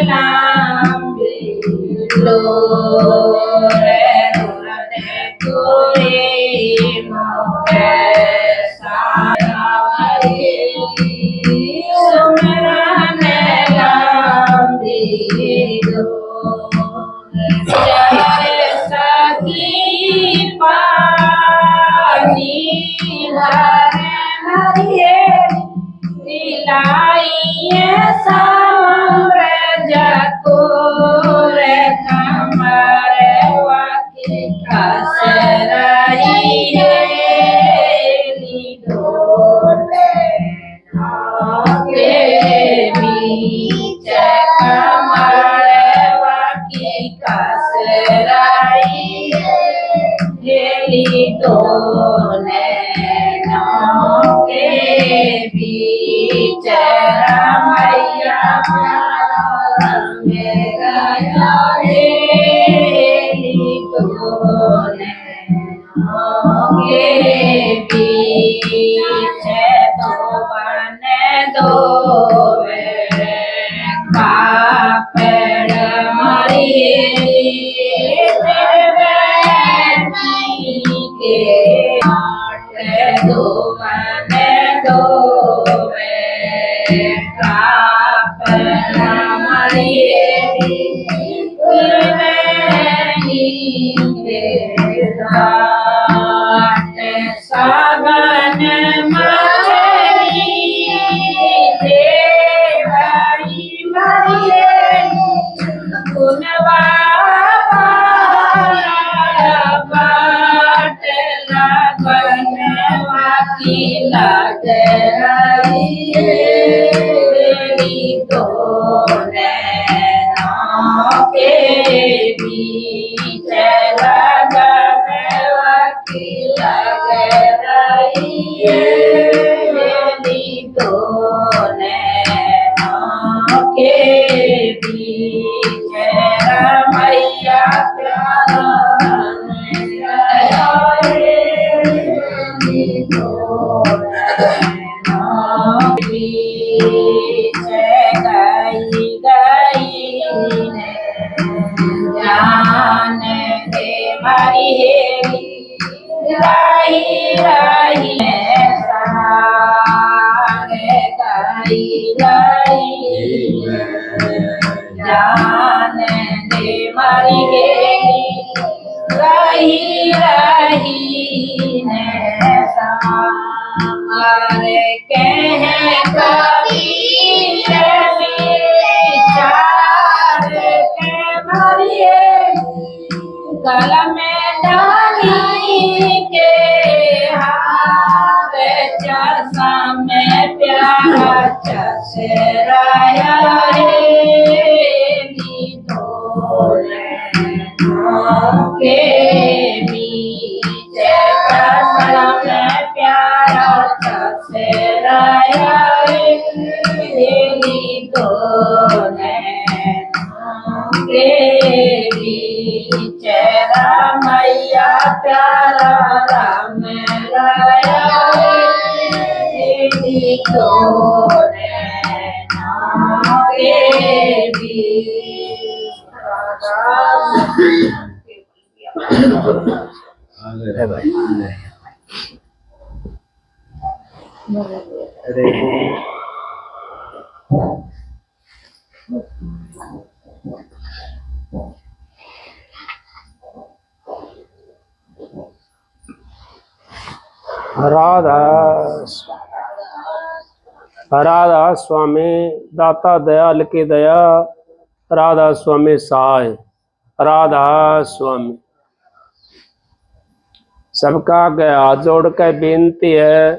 लांबी डोरे रुरते कोई मोरे सारावरी सुमरन लांबी डोरे जय सखी पानी भर हरिये दिलाइए साम्राज्य को रे कमरे वाकी कसराई है लिडोले नाके बीच कमरे वाकी कसराई है लिडोले नाके बीच मैया में गया रे लिटोने के बीच तो बने दो का पेड़ मरिए के दो बने दो सावन मछली देवाई मरिए गुनवा बाट लगनवा की लग रही तो के बीच लगनवा की लग रही तो के बीच मैया जान दे मारी हेरी राही राही सारे गाई गाई जान दे मारी हेरी राही राही सारे कह कभी गल में डाली के हाथ चसा में प्यारा चसराया रे निधोले के बीच चसा में प्यारा चसराया रे निधोले के बीच मैया प्यारा राम राया तो के राधा स्वामी दाता दयाल की दया राधा स्वामी सहाय राधा स्वामी। सबका आगे हाथ जोड़ के बेनती है,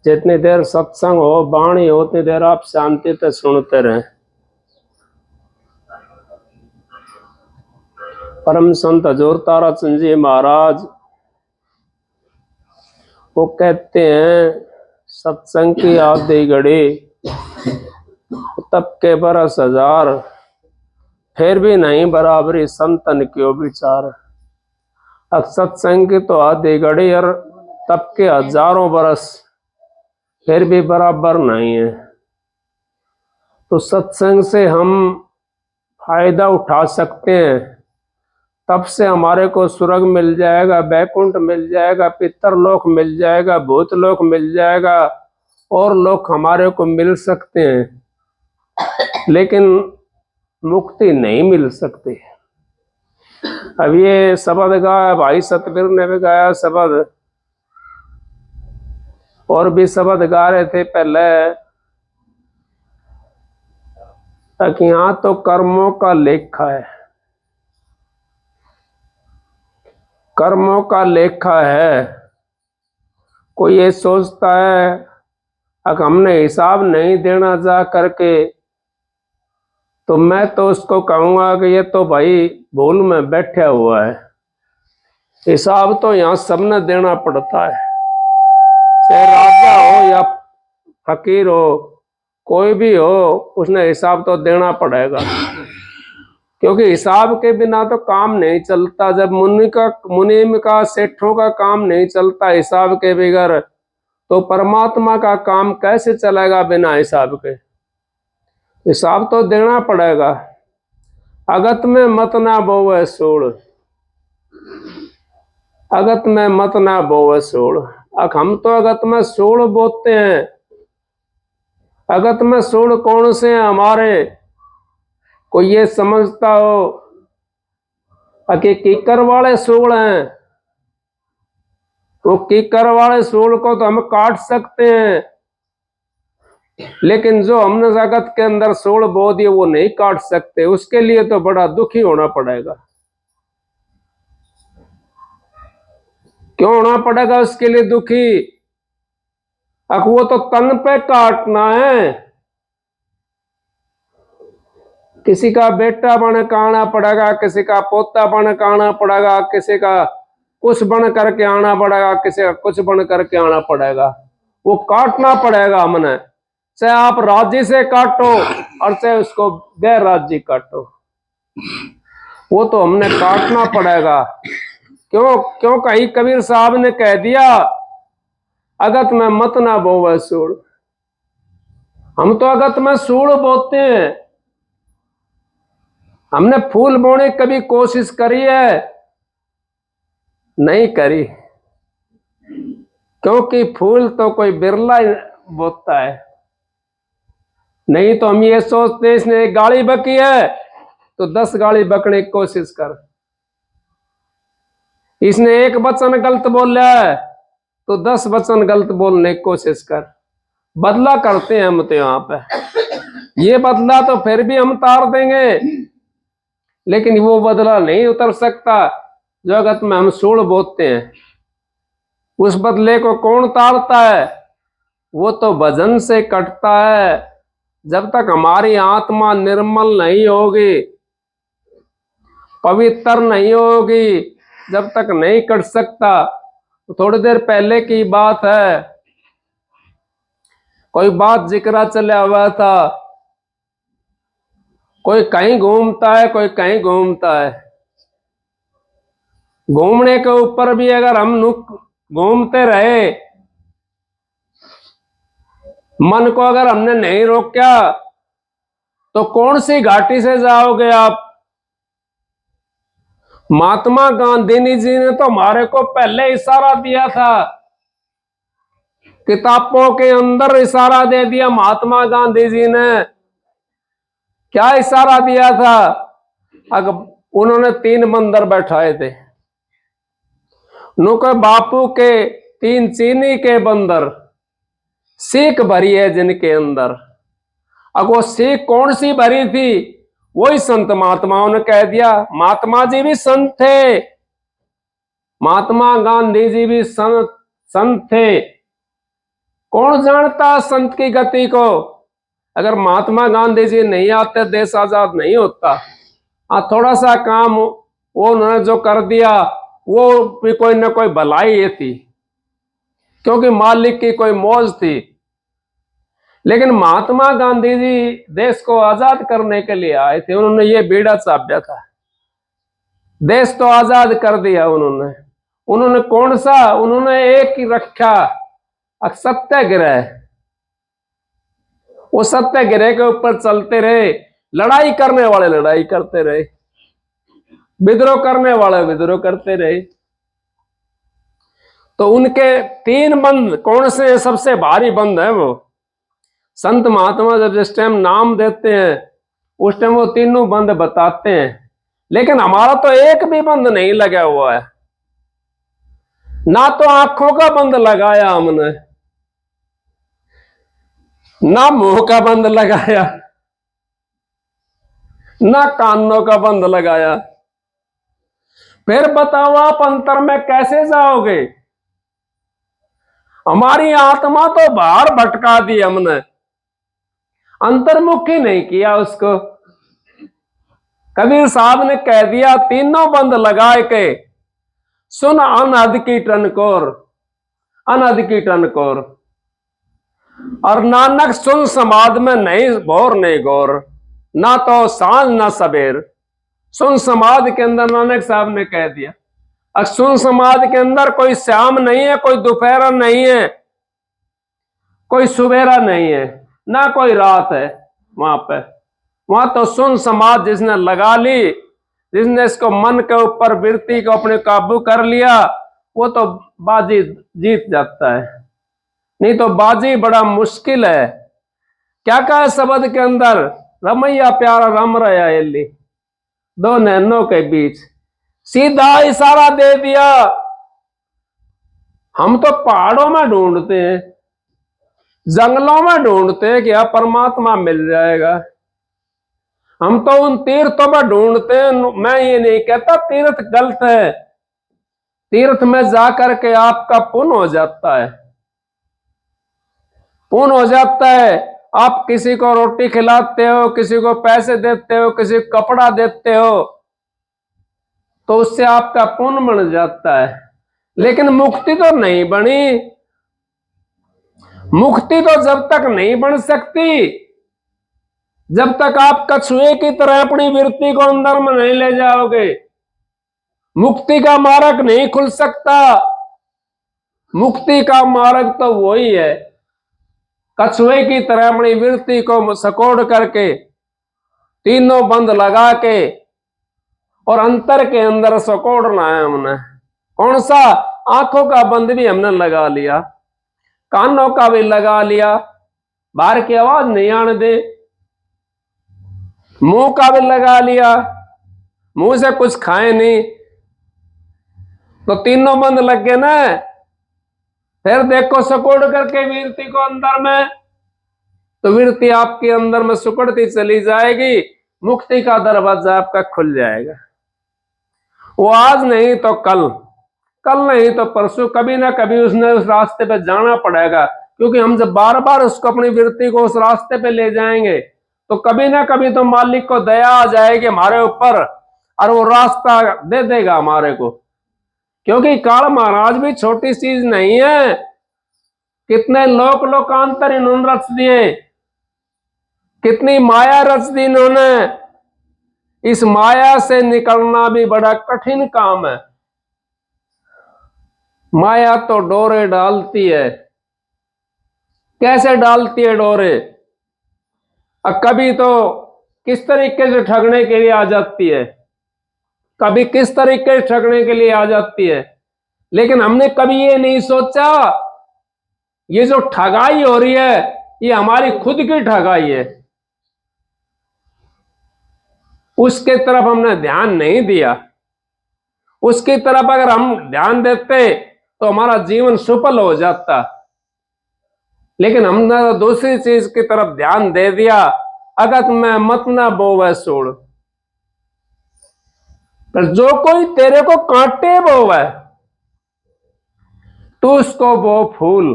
जितनी देर सत्संग हो वाणी हो उतनी देर आप शांति से सुनते रहें। परम संत हजूर तारा चंद जी महाराज वो कहते हैं, सत्संग की आधी घड़ी तब के बरस हजार, फिर भी नहीं बराबरी संतन क्यों विचार। अब सत्संग की तो आधी घड़ी और तब के हजारों बरस, फिर भी बराबर नहीं है। तो सत्संग से हम फायदा उठा सकते हैं, तब से हमारे को स्वर्ग मिल जाएगा, बैकुंठ मिल जाएगा, पितरलोक मिल जाएगा, भूतलोक मिल जाएगा, और लोक हमारे को मिल सकते हैं, लेकिन मुक्ति नहीं मिल सकती। अब ये शब्द गाया भाई सतबीर ने भी गाया शब्द, और भी शब्द गा रहे थे पहले, कि यहाँ तो कर्मों का लेखा है, कर्मों का लेखा है। कोई ये सोचता है अगर हमने हिसाब नहीं देना जा करके, तो मैं तो उसको कहूंगा कि ये तो भाई भूल में बैठा हुआ है। हिसाब तो यहाँ सबने देना पड़ता है, चाहे राजा हो या फकीर हो, कोई भी हो, उसने हिसाब तो देना पड़ेगा, क्योंकि हिसाब के बिना तो काम नहीं चलता। जब मुनीम का सेठों का काम नहीं चलता हिसाब के बगैर, तो परमात्मा का काम कैसे चलेगा बिना हिसाब के? हिसाब तो देना पड़ेगा। अगत में मत ना बोवे सूड़, अगत में मत ना बोवे सूड़। हम तो अगत में सूड़ बोते हैं। अगत में सूड़ कौन से हैं हमारे? कोई ये समझता हो कि कीकर वाले सूड़ हैं, वो कीकर वाले सूड़ को तो हम काट सकते हैं, लेकिन जो हमने जगत के अंदर सूड़ बो दिए वो नहीं काट सकते। उसके लिए तो बड़ा दुखी होना पड़ेगा। क्यों होना पड़ेगा उसके लिए दुखी? अब वो तो तन पे काटना है। किसी का बेटा बन के आना पड़ेगा, किसी का पोता बन के आना पड़ेगा, किसी का कुछ बन करके आना पड़ेगा, किसी का कुछ बन करके आना पड़ेगा। वो काटना पड़ेगा हमने, चाहे आप राज्य से काटो और चाहे उसको गैर राज्य काटो, वो तो हमने काटना पड़ेगा। क्यों? क्यों कहीं कबीर साहब ने कह दिया अगत में मत ना बोवे सूड़। हम तो अगत में सूड़ बोते हैं। हमने फूल बोने की कभी कोशिश करी है? नहीं करी, क्योंकि फूल तो कोई बिरला ही बोता है। नहीं तो हम ये सोचते इसने एक गाड़ी बकी है तो 10 गाड़ी बकने की कोशिश कर, इसने एक वचन गलत बोला है तो 10 वचन गलत बोलने की कोशिश कर। बदला करते हैं हम तो यहाँ पे। ये बदला तो फिर भी हम तार देंगे, लेकिन वो बदला नहीं उतर सकता जो अगत में हम सूड़ बोते हैं। उस बदले को कौन तारता है? वो तो भजन से कटता है। जब तक हमारी आत्मा निर्मल नहीं होगी, पवित्र नहीं होगी, जब तक नहीं कट सकता। तो थोड़ी देर पहले की बात है, कोई बात जिक्रा चला हुआ था, कोई कहीं घूमता है, कोई कहीं घूमता है। घूमने के ऊपर भी अगर हम घूमते रहे, मन को अगर हमने नहीं रोका, तो कौन सी घाटी से जाओगे आप? महात्मा गांधी जी ने तो हमारे को पहले इशारा दिया था, किताबों के अंदर इशारा दे दिया। महात्मा गांधी जी ने क्या इशारा दिया था? अगर उन्होंने 3 बंदर बैठाए थे, नुके बापू के 3 चीनी के बंदर, सीख भरी है जिनके अंदर। अब वो सीख कौन सी भरी थी? वही संत महात्माओं ने कह दिया। महात्मा जी भी संत थे, महात्मा गांधी जी भी संत थे। कौन जानता संत की गति को? अगर महात्मा गांधी जी नहीं आते, देश आजाद नहीं होता। थोड़ा सा काम वो उन्होंने जो कर दिया, वो भी कोई ना कोई भलाई थी, क्योंकि मालिक की कोई मौज थी। लेकिन महात्मा गांधी जी देश को आजाद करने के लिए आए थे। उन्होंने ये बीड़ा चापा था, देश तो आजाद कर दिया उन्होंने। उन्होंने कौन सा? उन्होंने एक ही रखा, सत्याग्रह। वो सत्याग्रह के ऊपर चलते रहे, लड़ाई करने वाले लड़ाई करते रहे, विद्रोह करने वाले विद्रोह करते रहे। तो उनके 3 बंद कौन से सबसे भारी बंद है? वो संत महात्मा जब जिस टाइम नाम देते हैं उस टाइम वो तीनों बंद बताते हैं, लेकिन हमारा तो एक भी बंद नहीं लगा हुआ है। ना तो आंखों का बंद लगाया हमने, ना मुंह का बंद लगाया, ना कानों का बंद लगाया। फिर बताओ आप अंतर में कैसे जाओगे? हमारी आत्मा तो बाहर भटका दी हमने, अंतर्मुखी नहीं किया उसको। कबीर साहब ने कह दिया तीनों बंद लगाए के सुन अनहद की टनकोर, अनहद की टनकोर। और नानक सुन समाज में नहीं भोर नहीं गौर, ना तो सांझ ना सबेर। सुन समाज के अंदर नानक साहब ने कह दिया, अब सुन समाज के अंदर कोई शाम नहीं है, कोई दोपहर नहीं है, कोई सुबेरा नहीं है, ना कोई रात है वहां पे। वहां तो सुन समाज जिसने लगा ली, जिसने इसको मन के ऊपर वृत्ति को अपने काबू कर लिया, वो तो बाजी जीत जाता है। नहीं तो बाजी बड़ा मुश्किल है। क्या कहा शब्द के अंदर? रमैया प्यारा रम रहा एली, 2 नैनों के बीच। सीधा इशारा दे दिया। हम तो पहाड़ों में ढूंढते हैं, जंगलों में ढूंढते हैं कि यहाँ परमात्मा मिल जाएगा। हम तो उन तीर्थों में ढूंढते हैं। मैं ये नहीं कहता तीर्थ गलत है, तीर्थ में जाकर के आपका पुण्य हो जाता है, पुण्य हो जाता है। आप किसी को रोटी खिलाते हो, किसी को पैसे देते हो, किसी को कपड़ा देते हो, तो उससे आपका पुण्य बन जाता है। लेकिन मुक्ति तो नहीं बनी। मुक्ति तो जब तक नहीं बन सकती जब तक आप कछुए की तरह अपनी वृत्ति को अंदर में नहीं ले जाओगे। मुक्ति का मार्ग नहीं खुल सकता। मुक्ति का मार्ग तो वही है, कछुए की तरह अपनी वृत्ति को सकोड़ करके, तीनों बंद लगा के और अंतर के अंदर सकोड़ना है हमने। कौन सा? आंखों का बंद भी हमने लगा लिया, कानों का भी लगा लिया, बाहर की आवाज नहीं आने दे। मुंह का भी लगा लिया, मुंह से कुछ खाए नहीं, तो तीनों बंद लग गए ना। फिर देखो सकोड़ करके वृत्ति को अंदर में, तो वृत्ति आपके अंदर में सुकड़ती चली जाएगी, मुक्ति का दरवाजा आपका खुल जाएगा। वो आज नहीं तो कल, कल नहीं तो परसों, कभी ना कभी उसने उस रास्ते पे जाना पड़ेगा। क्योंकि हम जब बार बार उसको अपनी वृत्ति को उस रास्ते पे ले जाएंगे तो कभी ना कभी तो मालिक को दया आ जाएगी हमारे ऊपर और वो रास्ता दे देगा हमारे को। क्योंकि काल महाराज भी छोटी चीज नहीं है। कितने लोकांतर इन्होंने रच दिए, कितनी माया रच दी इन्होंने। इस माया से निकलना भी बड़ा कठिन काम है। माया तो डोरे डालती है। कैसे डालती है डोरे? अब कभी तो किस तरीके से ठगने के लिए आ जाती है, कभी किस तरीके से ठगने के लिए आ जाती है। लेकिन हमने कभी ये नहीं सोचा ये जो ठगाई हो रही है ये हमारी खुद की ठगाई है। उसके तरफ हमने ध्यान नहीं दिया। उसकी तरफ अगर हम ध्यान देते तो हमारा जीवन सफल हो जाता। लेकिन हमने तो दूसरी चीज की तरफ ध्यान दे दिया। अगत में मत ना बोवे सूड़, पर जो कोई तेरे को कांटे बोवे तू उसको बो फूल,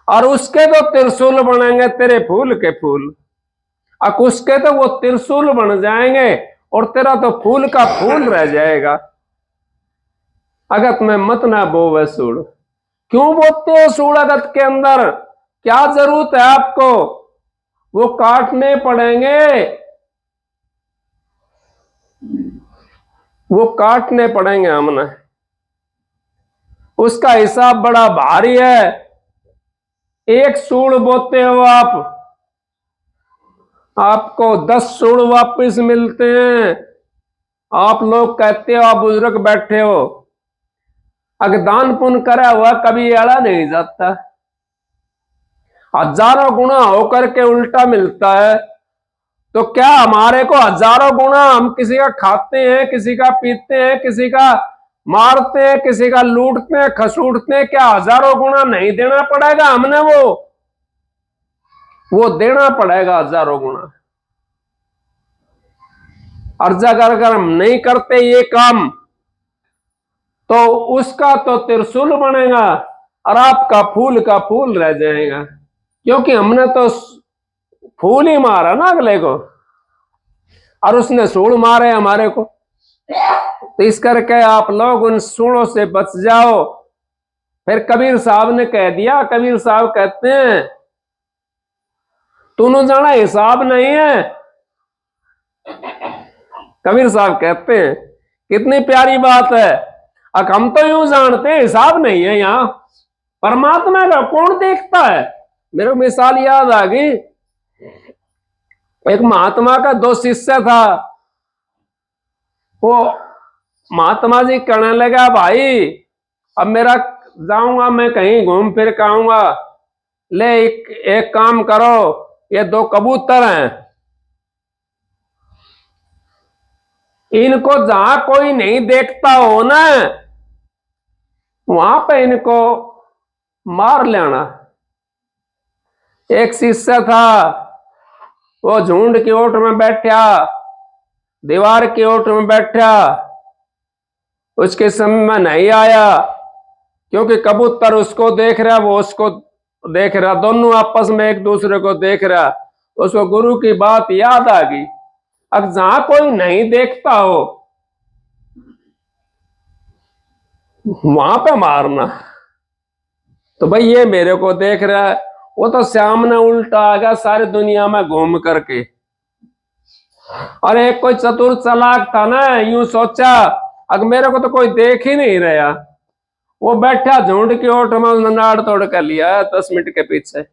और उसके तो त्रिशूल बनेंगे तेरे फूल के फूल। अब उसके तो वो त्रिशूल बन जाएंगे और तेरा तो फूल का फूल रह जाएगा। अगत में मत ना बोवे सूड़। क्यों बोते हो सूड़ अगत के अंदर? क्या जरूरत है आपको? वो काटने पड़ेंगे, वो काटने पड़ेंगे हमने। उसका हिसाब बड़ा भारी है। एक सूड़ बोते हो आप, आपको 10 सूड़ वापस मिलते हैं। आप लोग कहते हो आप बुजुर्ग बैठे हो, अगर दान पुण्य करा हुआ कभी अड़ा नहीं जाता। हजारों गुना होकर के उल्टा मिलता है। तो क्या हमारे को हजारों गुना, हम किसी का खाते हैं, किसी का पीते हैं, किसी का मारते हैं, किसी का लूटते हैं, खसूटते हैं, क्या हजारों गुना नहीं देना पड़ेगा हमने? वो देना पड़ेगा हजारों गुना। और अगर हम नहीं करते ये काम तो उसका तो त्रिशूल बनेगा और आपका फूल का फूल रह जाएगा, क्योंकि हमने तो फूल ही मारा ना अगले को, और उसने सूल मारे हमारे को। तो इस करके आप लोग उन सूलों से बच जाओ। फिर कबीर साहब ने कह दिया, कबीर साहब कहते हैं तूने जाना हिसाब नहीं है। कबीर साहब कहते हैं कितनी प्यारी बात है। अब हम तो यूं जानते हैं हिसाब नहीं है, यहां परमात्मा का कौन देखता है। मेरे को मिसाल याद आ गई, एक महात्मा का 2 शिष्य था। वो महात्मा जी कहने लगा भाई अब मेरा जाऊंगा मैं कहीं घूम फिर के आऊंगा, ले एक काम करो, ये 2 कबूतर हैं, इनको जहां कोई नहीं देखता हो ना वहां पे इनको मार लेना। एक शिष्य था, वो झुंड की ओट में बैठा, दीवार की ओट में बैठा, उसके समय में नहीं आया, क्योंकि कबूतर उसको देख रहा, वो उसको देख रहा, दोनों आपस में एक दूसरे को देख रहा। उसको गुरु की बात याद आ गई, अब जहां कोई नहीं देखता हो वहां पे मारना। तो भाई ये मेरे को देख रहा है, वो तो सामने उल्टा आ गया सारी दुनिया में घूम करके। और एक कोई चतुर चालाक था ना, यूं सोचा अगर मेरे को तो कोई देख ही नहीं रहा, वो बैठा झुंड की ओट में नाड़ तोड़ कर लिया 10 मिनट के पीछे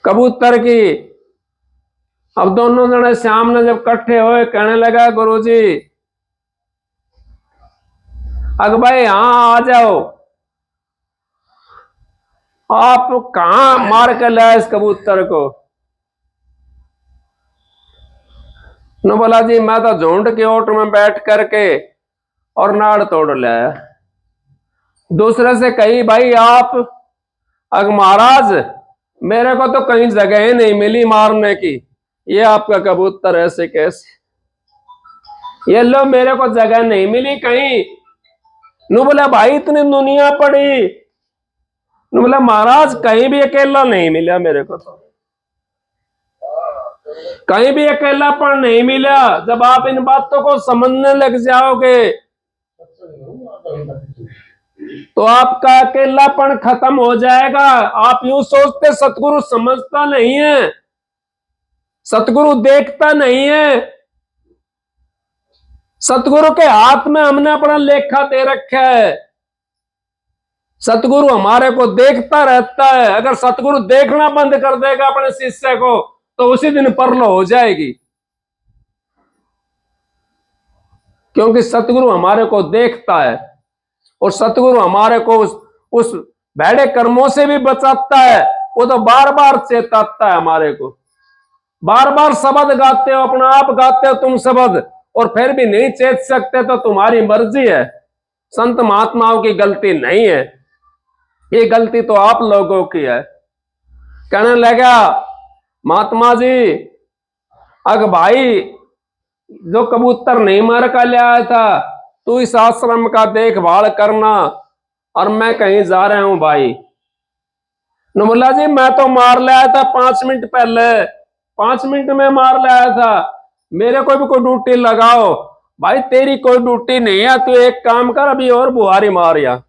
कबूतर की। अब दोनों जने सामने जब इकट्ठे हुए कहने लगा गुरुजी अग भाई हाँ आ जाओ, आप कहां मार कर लाए इस कबूतर को? न बोला जी मैं तो झुंड के ओट में बैठ करके और नाड़ तोड़ लाया। दूसरे से कही भाई आप, अग महाराज मेरे को तो कहीं जगह ही नहीं मिली मारने की, ये आपका कबूतर ऐसे कैसे? ये लो मेरे को जगह नहीं मिली कहीं। नु बोला भाई इतनी दुनिया पड़ी, नु बोला महाराज कहीं भी अकेला नहीं मिला मेरे को, तो कहीं भी अकेलापन नहीं मिला। जब आप इन बातों को समझने लग जाओगे तो आपका अकेलापन खत्म हो जाएगा। आप यूं सोचते सतगुरु समझता नहीं है, सतगुरु देखता नहीं है। सतगुरु के हाथ में हमने अपना लेखा दे रखा है। सतगुरु हमारे को देखता रहता है। अगर सतगुरु देखना बंद कर देगा अपने शिष्य को तो उसी दिन परलो हो जाएगी, क्योंकि सतगुरु हमारे को देखता है और सतगुरु हमारे को उस भैड़े कर्मों से भी बचाता है। वो तो बार बार चेताता है हमारे को। बार बार शब्द गाते हो, अपना आप गाते हो तुम शब्द, और फिर भी नहीं चेत सकते तो तुम्हारी मर्जी है, संत महात्माओं की गलती नहीं है, ये गलती तो आप लोगों की है। कहने लगा महात्मा जी अग भाई जो कबूतर नहीं मार का ले आया था तू इस आश्रम का देखभाल करना, और मैं कहीं जा रहा हूं भाई। न बोला जी मैं तो मार लाया था 5 मिनट पहले, 5 मिनट में मार लाया था, मेरे को भी कोई ड्यूटी लगाओ। भाई तेरी कोई ड्यूटी नहीं है, तू एक काम कर अभी और बुहारी मार या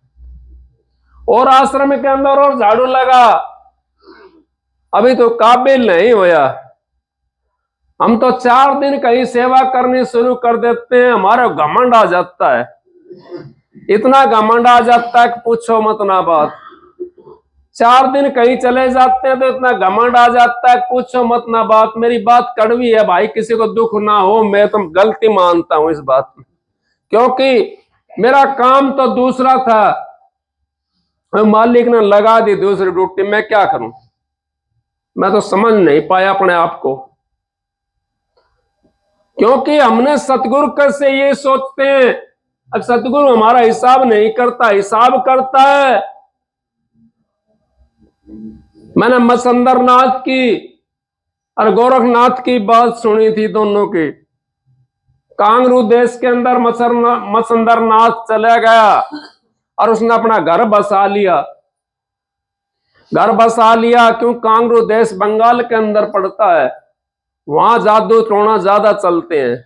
और आश्रम के अंदर और झाड़ू लगा, अभी तो काबिल नहीं होया। हम तो 4 दिन कहीं सेवा करनी शुरू कर देते हैं, हमारा घमंड आ जाता है, इतना घमंड आ जाता है कि पूछो मत ना बात। 4 दिन कहीं चले जाते हैं तो इतना घमंड आ जाता है, पूछो मत ना बात। मेरी बात कड़वी है भाई, किसी को दुख ना हो, मैं तो गलती मानता हूं इस बात में, क्योंकि मेरा काम तो दूसरा था, मालिक ने लगा दी दूसरी ड्यूटी, मैं क्या करूं। मैं तो समझ नहीं पाया अपने आप को, क्योंकि हमने सतगुरु कैसे ये सोचते हैं, अब सतगुरु हमारा हिसाब नहीं करता, हिसाब करता है। मैंने मसंदरनाथ की और गोरखनाथ की बात सुनी थी दोनों की। कांगरू देश के अंदर मसंदरनाथ चला गया और उसने अपना घर बसा लिया। घर बसा लिया क्यों? कांगरू देश बंगाल के अंदर पड़ता है, वहां जादू टोना ज्यादा चलते हैं।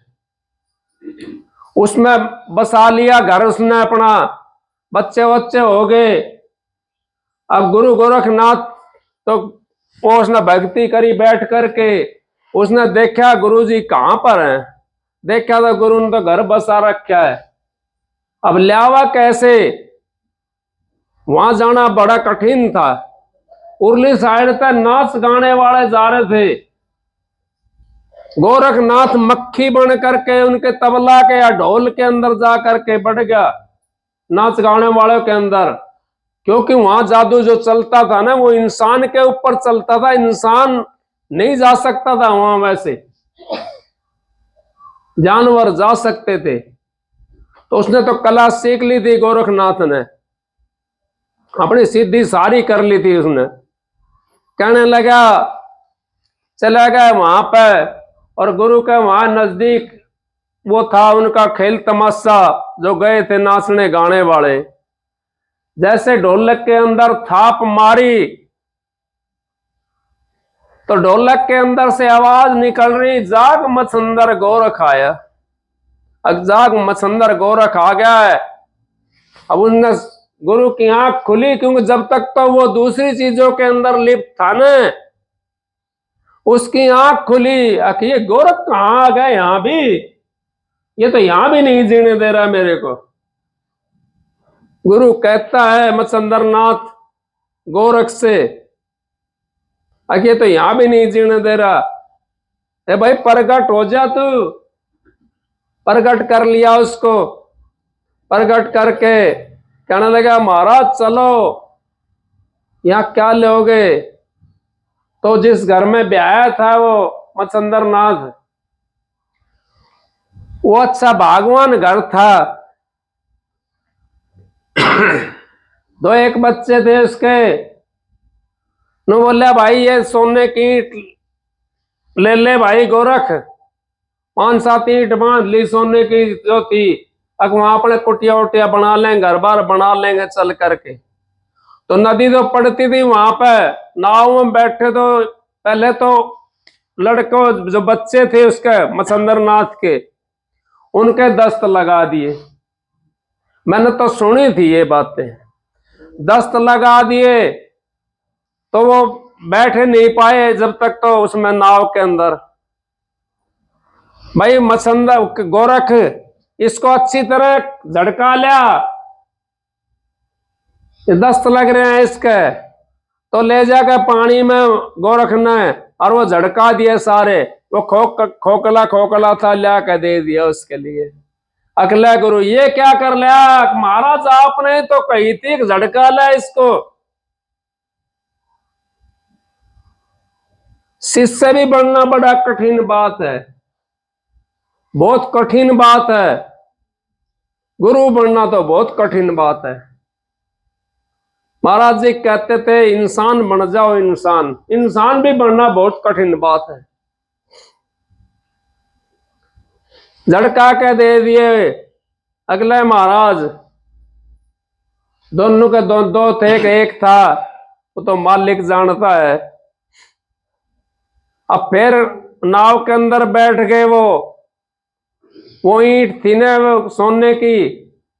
उसमें बसा लिया घर उसने अपना, बच्चे बच्चे हो गए। अब गुरु गोरखनाथ तो उसने भक्ति करी बैठ करके, उसने देखा गुरुजी कहां पर हैं, देखा तो गुरु ने तो घर बसा रखा है। अब ल्यावा कैसे? वहां जाना बड़ा कठिन था। उर्ली साइड तक नाच गाने वाले जा रहे थे, गोरखनाथ मक्खी बन करके उनके तबला के या ढोल के अंदर जा करके बढ़ गया, नाच गाने वालों के अंदर। क्योंकि वहां जादू जो चलता था ना, वो इंसान के ऊपर चलता था, इंसान नहीं जा सकता था वहां, वैसे जानवर जा सकते थे। तो उसने तो कला सीख ली थी गोरखनाथ ने, अपनी सिद्धि सारी कर ली थी उसने। कहने लगा, चला गया वहां पे, और गुरु के वहां नजदीक वो था उनका खेल तमाशा, जो गए थे नाचने गाने वाले। जैसे ढोलक के अंदर थाप मारी तो ढोलक के अंदर से आवाज निकल रही, जाग मछंदर गोरख आया। अब जाग मछंदर गोरख आ गया है। अब उनने गुरु की आंख खुली, क्योंकि जब तक तो वो दूसरी चीजों के अंदर लिप्त था ना, उसकी आंख खुली। ये गोरख कहां आ गए यहां भी, ये तो यहां भी नहीं जीने दे रहा मेरे को। गुरु कहता है मचंद्रनाथ गोरख से, ये तो यहां भी नहीं जीने दे रहा है। भाई प्रगट हो जा तू। प्रगट कर लिया उसको, प्रगट करके कहने लगा, महाराज चलो, यहां क्या लोगे? तो जिस घर में ब्याह था वो मचंद्रनाथ, वो अच्छा भागवान घर था। दो एक बच्चे थे उसके। नु बोला, भाई ये सोने की ईंट ले ले भाई गोरख, 5-7 ईंट बांध ली सोने की जो थी। अब वहां अपने कुटिया उटिया बना लेंगे, घर बार बना लेंगे चल करके। तो नदी तो पड़ती थी वहां पे, नाव में बैठे। तो पहले तो लड़कों जो बच्चे थे उसके मचंद्रनाथ के, उनके दस्त लगा दिए। मैंने तो सुनी थी ये बातें, दस्त लगा दिए तो वो बैठे नहीं पाए जब तक तो उसमें नाव के अंदर। भाई मचंदर गोरख इसको अच्छी तरह झटका लिया, दस्त लग रहे हैं इसके। तो ले जाकर पानी में गोरख ने, और वो झटका दिए सारे। वो खोखला खोखला था, ला के दे दिया उसके लिए। अगला गुरु, ये क्या कर लिया महाराज, आपने तो कही थी झटका लिया इसको। शिष्य भी बनना बड़ा कठिन बात है, बहुत कठिन बात है। गुरु बनना तो बहुत कठिन बात है। महाराज जी कहते थे, इंसान बन जाओ, इंसान। इंसान भी बनना बहुत कठिन बात है। झटका के दे दिए अगले महाराज। दोनों के दो थे, एक था, वो तो मालिक जानता है। अब फिर नाव के अंदर बैठ गए। वो ईंट थी ना सोने की,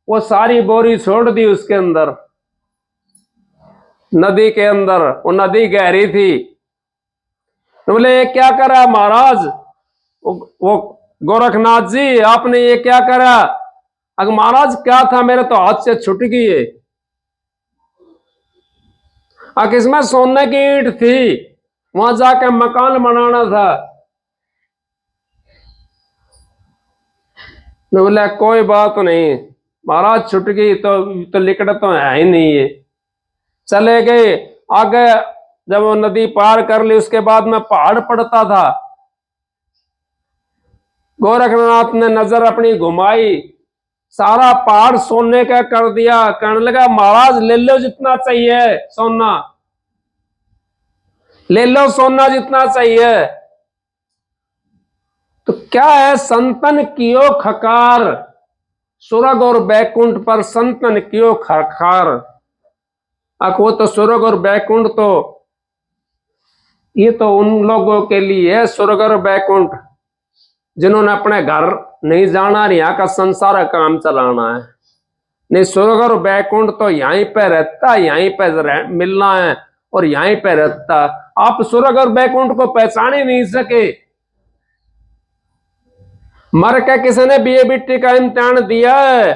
वो सारी बोरी छोड़ दी उसके अंदर, नदी के अंदर। वो नदी गहरी थी। तो बोले, ये क्या करा महाराज? वो गोरखनाथ जी, आपने ये क्या करा? अगर महाराज क्या था, मेरे तो हाथ से छूट गई है। इसमें सोने की ईंट थी, वहां जाके मकान बनाना था। मैं बोला कोई बात नहीं महाराज, छुट गई तो लिकड़ तो है ही नहीं ये। चले गए आगे। जब वो नदी पार कर ली उसके बाद में पहाड़ पड़ता था। गोरखनाथ ने नजर अपनी घुमाई, सारा पहाड़ सोने का कर दिया। कहने लगा महाराज ले लो जितना चाहिए सोना, ले लो सोना जितना चाहिए। तो क्या है, संतन कियो खकार, स्वर्ग और बैकुंठ पर संतन कियो खकार। वो तो स्वर्ग और बैकुंठ तो ये तो उन लोगों के लिए है, स्वर्ग और बैकुंठ जिन्होंने अपने घर नहीं जाना, यहाँ का संसार काम चलाना है। नहीं, स्वर्ग और बैकुंठ तो यहीं पे रहता, यहीं पे मिलना है और यहीं पे रहता। आप स्वर्ग और बैकुंठ को पहचान ही नहीं सके। मर के किसी ने बीए बीटी का इम्तिहान दिया है।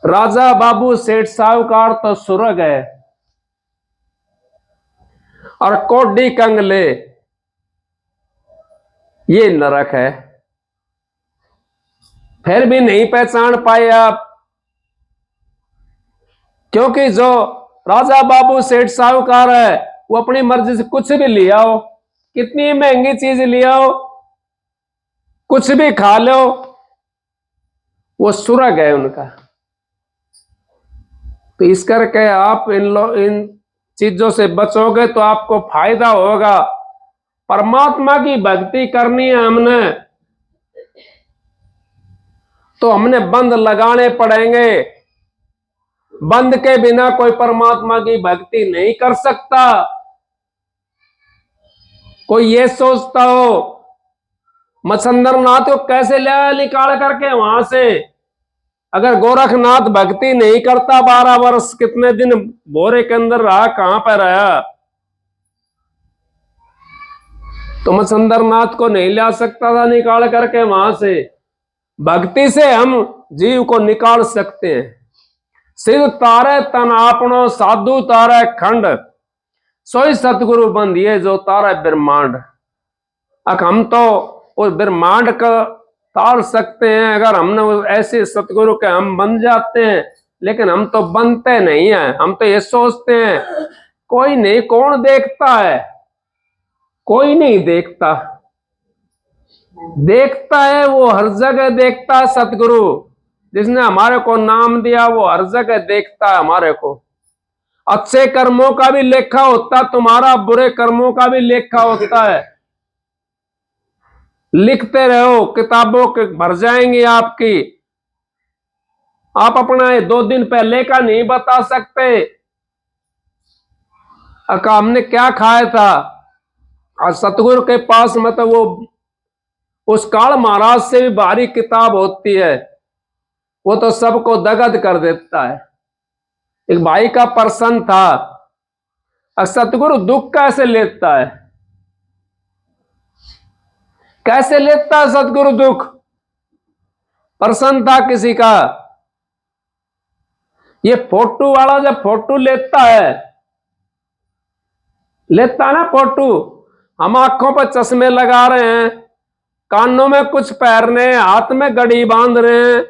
राजा बाबू सेठ साहूकार तो स्वर्ग है और कोडी कंगले ये नरक है। फिर भी नहीं पहचान पाए आप, क्योंकि जो राजा बाबू सेठ साहूकार है वो अपनी मर्जी से कुछ भी ले आओ, कितनी महंगी चीज ले आओ, कुछ भी खा लो, वो स्वर्ग है उनका। तो इस करके आप इन चीजों से बचोगे तो आपको फायदा होगा। परमात्मा की भक्ति करनी है हमने तो हमने बंद लगाने पड़ेंगे। बंद के बिना कोई परमात्मा की भक्ति नहीं कर सकता। कोई ये सोचता हो मच्छंदरनाथ को कैसे ले निकाल करके वहां से, अगर गोरखनाथ भक्ति नहीं करता 12 वर्ष, कितने दिन बोरे के अंदर रहा, कहां पर रहा, तो मच्छंदरनाथ को नहीं ला सकता था निकाल करके वहां से। भक्ति से हम जीव को निकाल सकते हैं। सिद्ध तारे तन आपनो, साधु तारे खंड, सोई सतगुरु बंधिए जो तारे ब्रह्मांड। हम तो उस ब्रह्मांड का तार सकते हैं अगर हमने ऐसे सतगुरु के हम बन जाते हैं, लेकिन हम तो बनते नहीं हैं। हम तो ये सोचते हैं कोई नहीं, कौन देखता है, कोई नहीं देखता। देखता है वो हर जगह देखता है सतगुरु, जिसने हमारे को नाम दिया वो हर जगह देखता है हमारे को। अच्छे कर्मों का भी लेखा होता तुम्हारा, बुरे कर्मों का भी लेखा होता है। लिखते रहो, किताबों के भर जाएंगी आपकी। आप अपना 2 दिन पहले का नहीं बता सकते अका हमने क्या खाया था। और सतगुरु के पास मतलब वो उस काल महाराज से भी भारी किताब होती है, वो तो सबको दगद कर देता है। एक भाई का प्रश्न था, सतगुरु दुख कैसे लेता है, कैसे लेता है सतगुरु दुख, प्रश्न था किसी का। ये फोटो वाला जब फोटो लेता है ना फोटो, हम आंखों पर चश्मे लगा रहे हैं, कानों में कुछ पहन रहे हैं, हाथ में घड़ी बांध रहे हैं,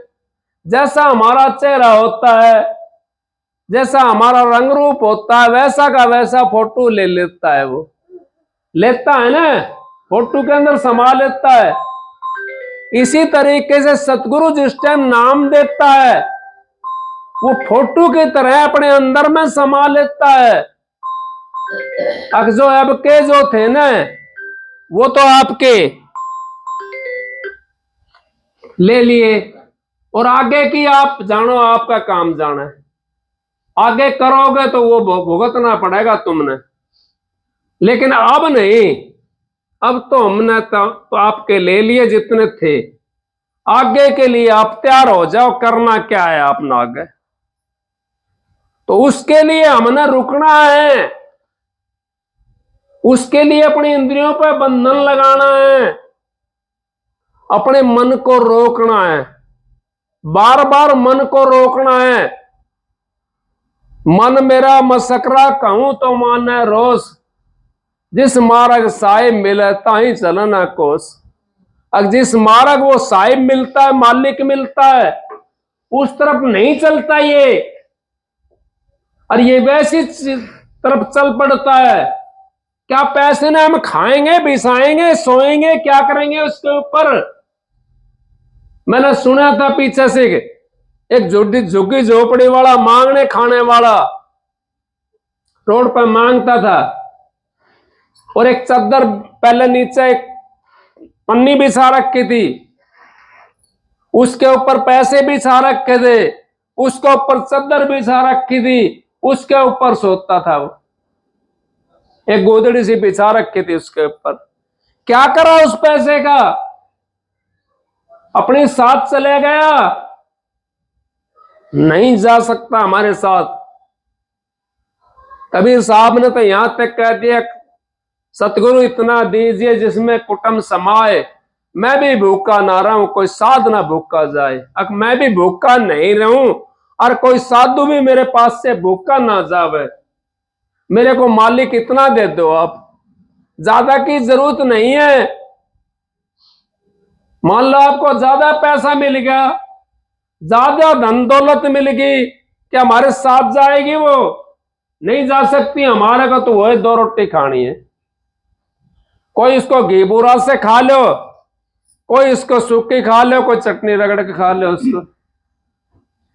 जैसा हमारा चेहरा होता है, जैसा हमारा रंग रूप होता है, वैसा का वैसा फोटो ले लेता है। वो लेता है ना, फोटो के अंदर समा लेता है। इसी तरीके से सतगुरु जिस टाइम नाम देता है वो फोटो की तरह अपने अंदर में समा लेता है। जो अब के जो थे ना वो तो आपके ले लिए, और आगे की आप जानो, आपका काम जाना है। आगे करोगे तो वो भुगतना पड़ेगा तुमने, लेकिन अब नहीं। अब तो हमने तो आपके ले लिए जितने थे, आगे के लिए आप तैयार हो जाओ। करना क्या है आपने आगे, तो उसके लिए हमने रुकना है, उसके लिए अपनी इंद्रियों पर बंधन लगाना है, अपने मन को रोकना है, बार बार मन को रोकना है। मन मेरा मसकरा कहूं तो माने रोस, जिस मार्ग साहिब मिले ताही चलना कोस। अब जिस मार्ग वो साहिब मिलता है, मालिक मिलता है, उस तरफ नहीं चलता ये, और ये वैसी तरफ चल पड़ता है। क्या पैसे ने हम खाएंगे, बिसाएंगे, सोएंगे, क्या करेंगे उसके ऊपर। मैंने सुना था पीछे से एक झुग्गी झोपड़ी वाला, मांगने खाने वाला, रोड पर मांगता था, और एक चादर पहले नीचे एक पन्नी बिछा रखी थी, उसके ऊपर पैसे बिछा रखे थे, उसके ऊपर चादर बिछा रखी थी, उसके ऊपर सोता था वो, एक गोदड़ी सी बिछा रखी थी उसके ऊपर। क्या करा उस पैसे का, अपने साथ चले गया, नहीं जा सकता हमारे साथ। कबीर साहब ने तो यहां तक कह दिया, सतगुरु इतना दीजिए जिसमें कुटुंब समाए, मैं भी भूखा ना रहूं कोई साध ना भूखा जाए। अब मैं भी भूखा नहीं रहूं और कोई साधु भी मेरे पास से भूखा ना जावे। मेरे को मालिक इतना दे दो, आप ज्यादा की जरूरत नहीं है। मान लो आपको ज्यादा पैसा मिल गया, ज्यादा धन दौलत मिल गई, क्या हमारे साथ जाएगी वो? नहीं जा सकती। हमारे को तो वही 2 रोटी खानी है, कोई इसको घी बुरा से खा लो, कोई इसको सूखी खा लो, कोई चटनी रगड़ के खा लो, उसको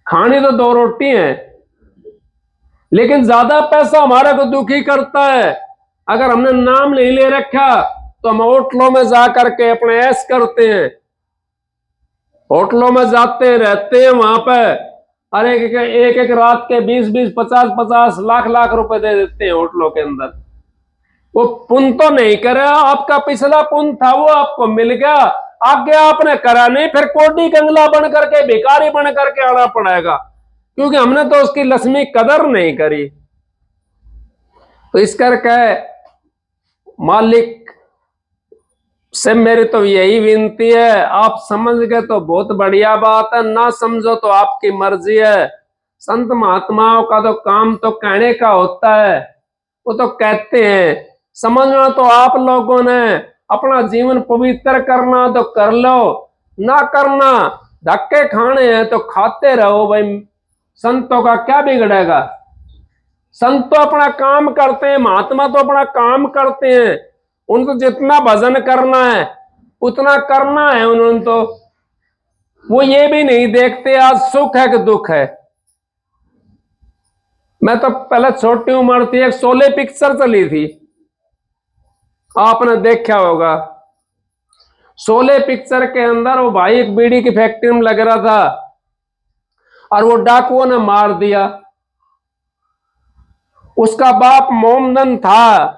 खानी तो 2 रोटी है। लेकिन ज्यादा पैसा हमारे को दुखी करता है। अगर हमने नाम नहीं ले रखा तो हम होटलों में जा करके अपने ऐश करते हैं, होटलों में जाते रहते हैं, वहां पे अरे एक रात के 20-20, 50-50 लाख रुपए दे देते हैं होटलों के अंदर। वो पुण्य तो नहीं करे, आपका पिछला पुण्य था वो आपको मिल गया, आगे आपने करा नहीं, फिर कोटी कंगला बन करके, भिखारी बन करके आना पड़ेगा, क्योंकि हमने तो उसकी लक्ष्मी कदर नहीं करी। तो इस करके मालिक से मेरी तो यही विनती है, आप समझ गए तो बहुत बढ़िया बात है, ना समझो तो आपकी मर्जी है। संत महात्माओं का तो काम तो कहने का होता है, वो तो कहते हैं। समझना तो आप लोगों ने, अपना जीवन पवित्र करना तो कर लो, ना करना धक्के खाने हैं तो खाते रहो भाई, संतों का क्या बिगड़ेगा। संत तो अपना काम करते हैं, महात्मा तो अपना काम करते हैं, उनको जितना भजन करना है उतना करना है उन्होंने, तो वो ये भी नहीं देखते आज सुख है कि दुख है। मैं तो पहले छोटी उम्र थी, एक शोले पिक्चर चली थी, आपने देखा होगा। शोले पिक्चर के अंदर वो भाई एक बीड़ी की फैक्ट्री में लग रहा था और वो डाकुओं ने मार दिया। उसका बाप मोमदन था,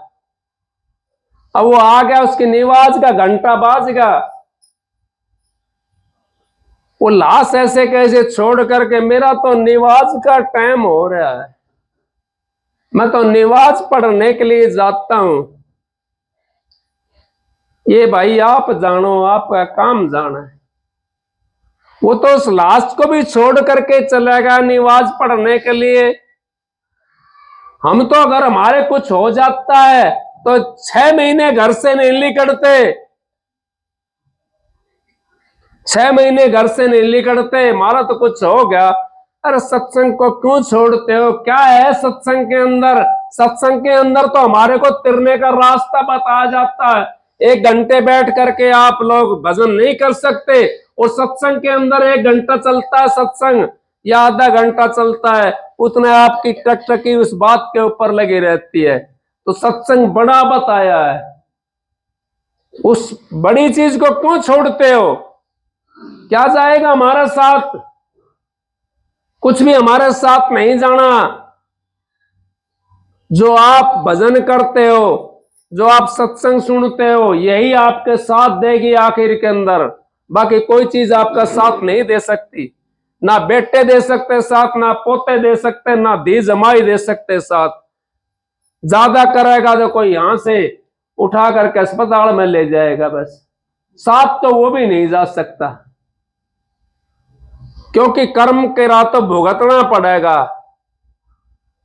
अब वो आ गया, उसकी निवाज का घंटा बाज गया, वो लाश ऐसे कैसे छोड़ करके, मेरा तो निवाज का टाइम हो रहा है, मैं तो निवाज पढ़ने के लिए जाता हूं। ये भाई आप जानो, आपका काम जाना है। वो तो उस लाश को भी छोड़ करके चलेगा निवाज पढ़ने के लिए। हम तो अगर हमारे कुछ हो जाता है तो 6 महीने घर से नहीं निकलते, 6 महीने घर से नहीं निकलते। हमारा तो कुछ हो गया, अरे सत्संग को क्यों छोड़ते हो, क्या है सत्संग के अंदर? सत्संग के अंदर तो हमारे को तिरने का रास्ता बताया जाता है। 1 घंटे बैठ करके आप लोग भजन नहीं कर सकते, और सत्संग के अंदर 1 घंटा चलता है सत्संग या आधा घंटा चलता है, उतने आपकी टकटकी उस बात के ऊपर लगी रहती है। तो सत्संग बड़ा बताया है, उस बड़ी चीज को क्यों छोड़ते हो? क्या जाएगा हमारा साथ? कुछ भी हमारे साथ नहीं जाना। जो आप भजन करते हो, जो आप सत्संग सुनते हो, यही आपके साथ देगी आखिर के अंदर। बाकी कोई चीज आपका साथ नहीं दे सकती। ना बेटे दे सकते साथ, ना पोते दे सकते, ना धी जमाई दे सकते साथ। ज्यादा करेगा तो कोई यहां से उठा करके अस्पताल में ले जाएगा, बस साथ तो वो भी नहीं जा सकता, क्योंकि कर्म के राह तो भुगतना पड़ेगा।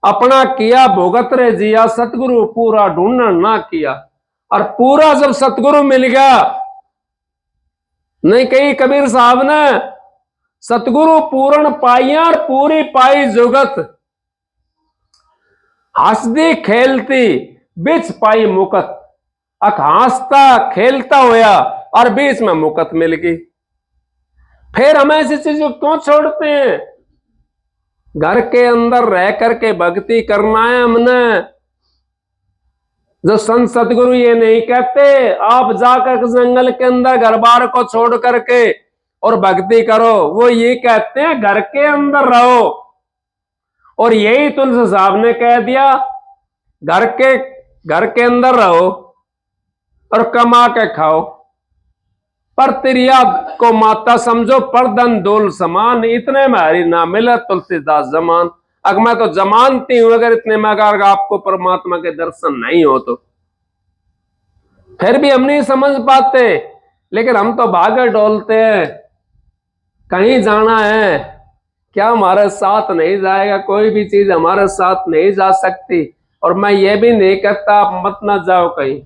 अपना किया भुगत रे जिया, सतगुरु पूरा ढूंढन ना किया। और पूरा जब सतगुरु मिल गया, नहीं कही कबीर साहब ने, सतगुरु पूर्ण पाइया और पूरी पाई जुगत, हंसदी खेलती बिच पाई मुकत। अख हंसता खेलता होया और बीच में मुकत मिल गई। फिर हम ऐसी चीजों क्यों छोड़ते हैं? घर के अंदर रह करके भक्ति करना है हमने। जो संत सतगुरु ये नहीं कहते आप जाकर जंगल के अंदर घर बार को छोड़ करके और भक्ति करो, वो ये कहते हैं घर के अंदर रहो। और यही तुलसी साहब ने कह दिया, घर के अंदर रहो और कमा के खाओ, पर तिरिया को माता समझो, पर धन दौल समान, इतने में हरी ना मिले तुलसीदास जमान। अगर मैं तो जमानती हूं, अगर इतने में अगर आपको परमात्मा के दर्शन नहीं हो तो फिर भी हम नहीं समझ पाते। लेकिन हम तो भागे डोलते हैं, कहीं जाना है क्या हमारे साथ नहीं जाएगा, कोई भी चीज हमारे साथ नहीं जा सकती। और मैं ये भी नहीं कहता आप मत ना जाओ कहीं,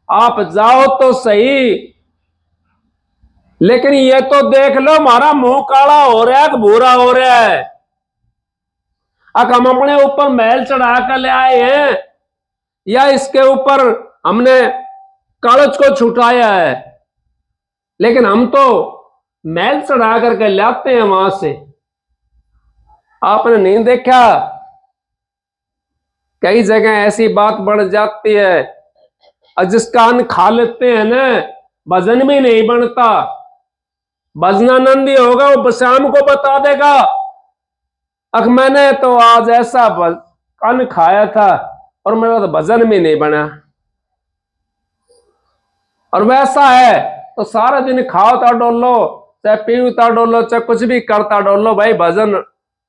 आप जाओ तो सही, लेकिन ये तो देख लो हमारा मुंह काला हो रहा है कि भूरा हो रहा है। अब हम अपने ऊपर महल चढ़ा कर ले आए हैं, या इसके ऊपर हमने कागज को छुटाया है, लेकिन हम तो महल चढ़ा करके लाते हैं वहां से। आपने नहीं देखा कई जगह ऐसी बात बढ़ जाती है, और जिसका अन्न खा लेते हैं ना, भजन भी नहीं बनता। भजनानंदी होगा वो शाम को बता देगा, अख मैंने तो आज ऐसा अन्न खाया था और मेरा तो भजन भी नहीं बना। और वैसा है तो सारा दिन खाओ डोलो, चाहे पीता डोलो, चाहे कुछ भी करता डोलो भाई, भजन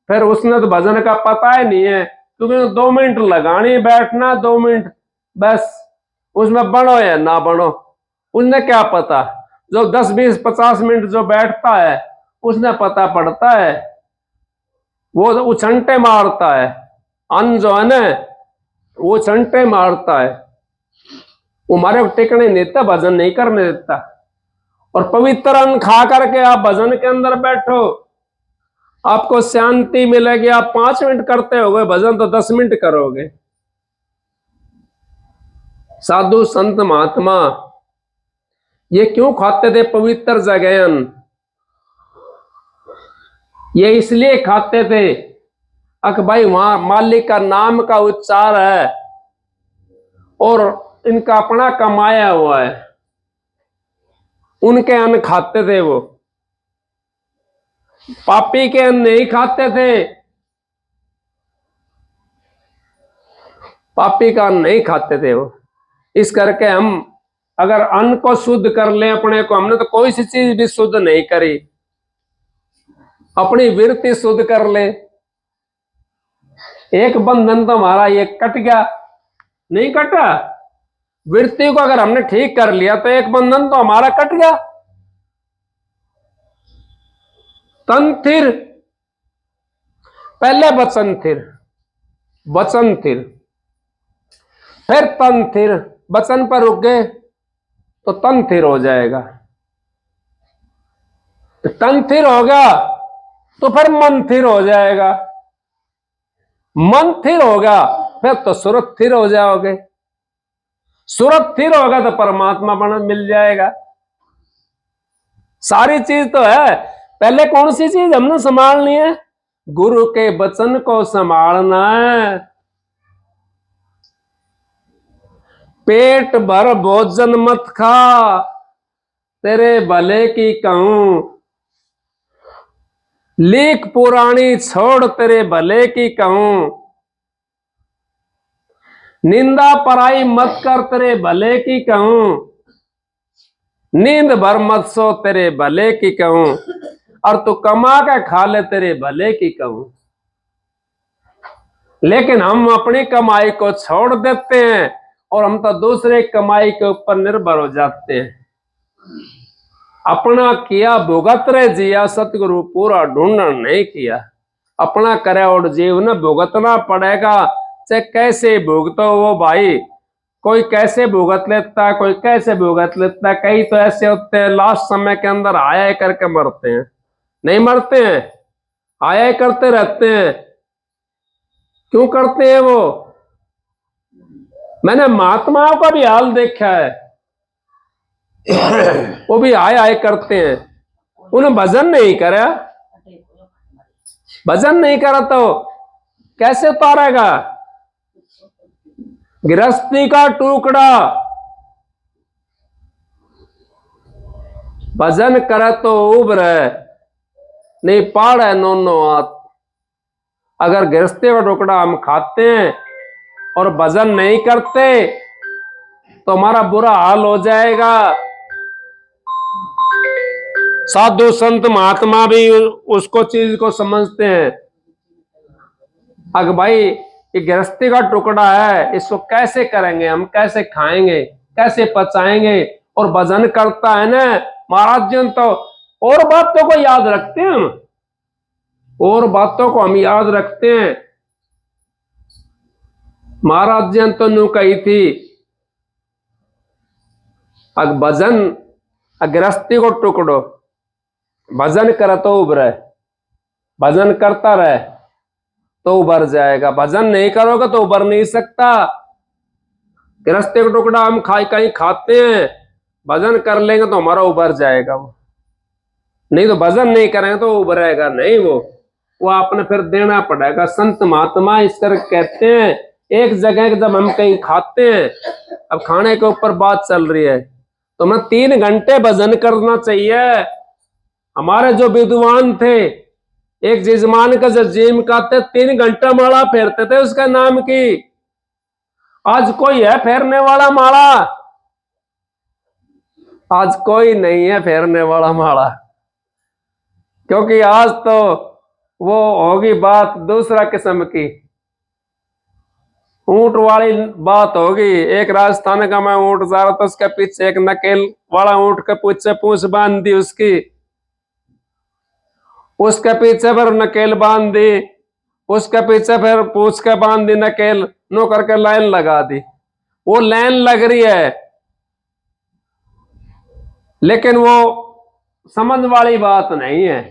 फिर उसने तो भजन का पता ही नहीं है। क्योंकि 2 मिनट लगानी, बैठना 2 मिनट बस, उसमें बनो या ना बनो उसने क्या पता। जो 10 20 50 मिनट जो बैठता है उसने पता पड़ता है, वो उछंटे मारता है। अन्न जो है ना वो उछंटे मारता है, वो हमारे टिकने नहीं देता, भजन नहीं करने देता। और पवित्र अन्न खा करके आप भजन के अंदर बैठो, आपको शांति मिलेगी। आप 5 मिनट करते होगे भजन, तो 10 मिनट करोगे। साधु संत महात्मा ये क्यों खाते थे पवित्र जगह अन्न? ये इसलिए खाते थे अक भाई वहां मालिक का नाम का उच्चार है और इनका अपना कमाया हुआ है, उनके अन्न खाते थे। वो पापी के अन्न नहीं खाते थे, पापी का अन्न नहीं खाते थे वो। इस करके हम अगर अन्न को शुद्ध कर लें अपने को, हमने तो कोई सी चीज भी शुद्ध नहीं करी, अपनी वृत्ति शुद्ध कर ले। एक बंधन तो हमारा ये कट गया, नहीं कटा। वृत्ति को अगर हमने ठीक कर लिया तो एक बंधन तो हमारा कट गया। तन थिर, पहले वचन थिर, वचन थिर, फिर तन थिर। वचन पर रुक गए तो तन थिर हो जाएगा, तो तन थिर होगा तो फिर मन थिर हो जाएगा, मन थिर होगा फिर तो सुरत थिर हो जाओगे, सुरत थिर होगा तो परमात्मा बन मिल जाएगा। सारी चीज तो है, पहले कौन सी चीज हमने संभालनी है? गुरु के वचन को संभालना है। पेट भर भोजन मत खा, तेरे भले की कहूं, लीक पुरानी छोड़ तेरे भले की कहूं, निंदा पराई मत कर तेरे भले की कहूं, नींद भर मत सो तेरे भले की कहूं, और तू कमा के खा ले तेरे भले की कहूं। लेकिन हम अपनी कमाई को छोड़ देते हैं और हम तो दूसरे कमाई के ऊपर निर्भर हो जाते हैं। अपना किया भुगत रे जिया, सतगुरु पूरा ढूंढन नहीं किया। अपना करे और जीवन भुगतना पड़ेगा, चाहे कैसे भुगतो वो भाई। कोई कैसे भुगत लेता है, कोई कैसे भुगत लेता है। कई तो ऐसे होते हैं लास्ट समय के अंदर आया करके मरते हैं, नहीं मरते हैं, आया करते रहते हैं। क्यों करते हैं वो? मैंने महात्माओं का भी हाल देखा है, वो भी आए आए करते हैं। उन्हें भजन नहीं करा, भजन नहीं करा तो कैसे उतारेगा? गृहस्थी का टुकड़ा भजन करे तो उबर नहीं पाड़ है नो हाथ। अगर गृहस्थी का टुकड़ा हम खाते हैं और भजन नहीं करते तो हमारा बुरा हाल हो जाएगा। साधु संत महात्मा भी उसको चीज को समझते हैं। अगर भाई ये गृहस्थी का टुकड़ा है, इसको कैसे करेंगे हम, कैसे खाएंगे, कैसे पचाएंगे? और भजन करता है ना महाराज जी, तो और बातों को याद रखते हैं हम, और बातों को हम याद रखते हैं। महाराज जी तो न्यू कही थी, अगर भजन गृहस्थी को टुकड़ो भजन करे तो उभरे, भजन करता रहे तो उभर जाएगा। भजन नहीं करोगे तो उभर नहीं सकता। गृहस्थी का टुकड़ा हम कहीं खाते हैं, भजन कर लेंगे तो हमारा उभर जाएगा वो, नहीं तो भजन नहीं करेंगे तो उभरेगा नहीं वो आपने फिर देना पड़ेगा। संत महात्मा इस तरह कहते हैं। एक जगह जब हम कहीं खाते हैं, अब खाने के ऊपर बात चल रही है, तो हमें 3 घंटे भजन करना चाहिए। हमारे जो विद्वान थे, एक जजमान का जजीम कहते 3 घंटा माला फेरते थे उसका नाम की। आज कोई है फेरने वाला माला? आज कोई नहीं है फेरने वाला माला, क्योंकि आज तो वो होगी बात दूसरा किस्म की, ऊंट वाली बात होगी। एक राजस्थान का मैं ऊंट जा रहा था, उसके पीछे एक नकेल वाला ऊंट के पीछे पूंछ बांध दी उसकी, उसके पीछे फिर नकेल बांध दी, उसके पीछे फिर पूछ के बांध दी नकेल, नो करके लाइन लगा दी। वो लाइन लग रही है, लेकिन वो समझ वाली बात नहीं है,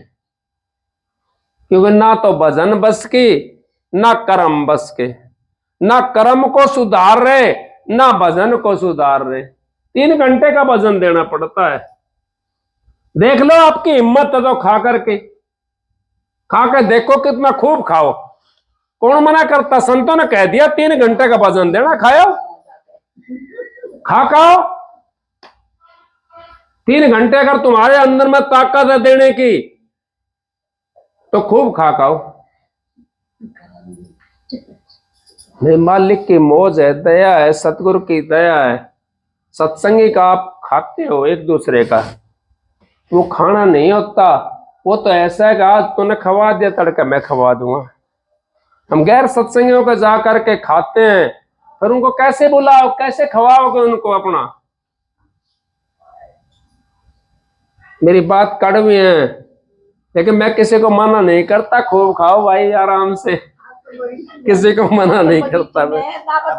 क्योंकि ना तो भजन बस की, ना कर्म बस के। ना कर्म को सुधार रहे, ना भजन को सुधार रहे। 3 घंटे का भजन देना पड़ता है। देख लो आपकी हिम्मत है तो खा करके, खा के देखो कितना खूब खाओ। कौन मना करता? संतों ने कह दिया 3 घंटे का भजन देना, खाओ, खा खाओ। 3 घंटे अगर तुम्हारे अंदर में ताकत है देने की तो खूब खा खाओ। मालिक की मौज है, दया है, सतगुरु की दया है। सत्संगी का आप खाते हो एक दूसरे का, वो खाना नहीं होता। वो तो ऐसा है कि आज तूने खवा दिया, तड़का मैं खवा दूंगा। हम गैर सत्संगियों को जा करके खाते हैं, फिर उनको कैसे बुलाओ, कैसे खवाओगे उनको अपना? मेरी बात कड़वी है, लेकिन मैं किसी को मना नहीं करता, खूब खाओ भाई आराम से, किसी को मना नहीं करता मैं।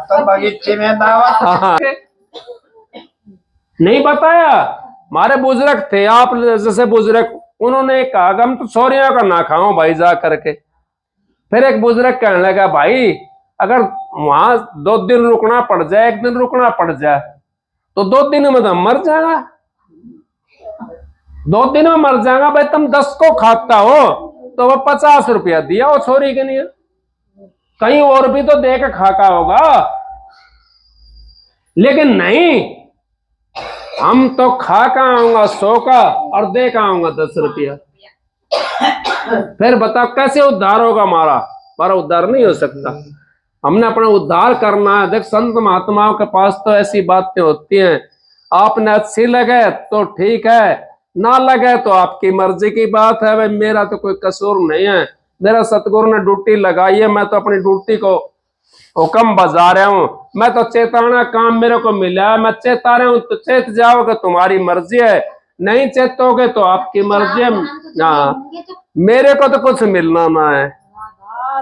तो बगीचे में दावत। हाँ, नहीं बताया, हमारे बुजुर्ग थे, आप जैसे बुजुर्ग, उन्होंने कहा हम तो सौरियों का ना खाओ भाई जा करके। फिर एक बुजुर्ग कहने लगा, भाई अगर वहां 2 दिन रुकना पड़ जाए, 1 दिन रुकना पड़ जाए, तो 2 दिन में तो मर जाएगा, 2 दिन में मर जाएगा। भाई तुम 10 को खाता हो तो वो 50 रुपया दिया वो छोरी के लिए, कहीं और भी तो दे के खाका होगा। लेकिन नहीं, हम तो खा का आऊंगा 100 का और दे का आऊंगा 10 रुपया। फिर बताओ कैसे उद्धार होगा हमारा उद्धार नहीं हो सकता। हमने अपना उद्धार करना है। देख संत महात्माओं के पास तो ऐसी बातें होती हैं, आपने अच्छी लगे तो ठीक है, ना लगे तो आपकी मर्जी की बात है। भाई मेरा तो कोई कसूर नहीं है, मेरा सतगुरु ने ड्यूटी लगाई है, मैं तो अपनी ड्यूटी को हुक्म बजा रहा हूं। मैं तो चेताना काम मेरे को मिला है, मैं चेता रहा हूं, तो चेत जाओगे तुम्हारी मर्जी है, नहीं चेतोगे तो आपकी मर्जी है। हाँ, मेरे को तो कुछ मिलना ना है,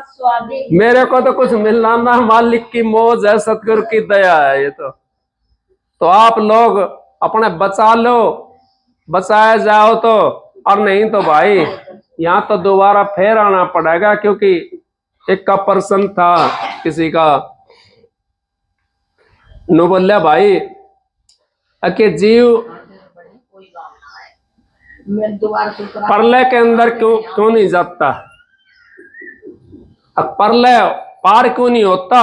स्वामी। मेरे को तो कुछ मिलना ना, मालिक की मौज है, सतगुरु की दया है ये तो आप लोग अपने बचा लो, बचाया जाओ तो, और नहीं तो भाई यहाँ तो दोबारा फिर आना पड़ेगा। क्योंकि एक का प्रश्न था किसी का, नो बोलिया भाई अके जीव प्रलय के अंदर क्यों नहीं जाता, प्रलय पार क्यों नहीं होता,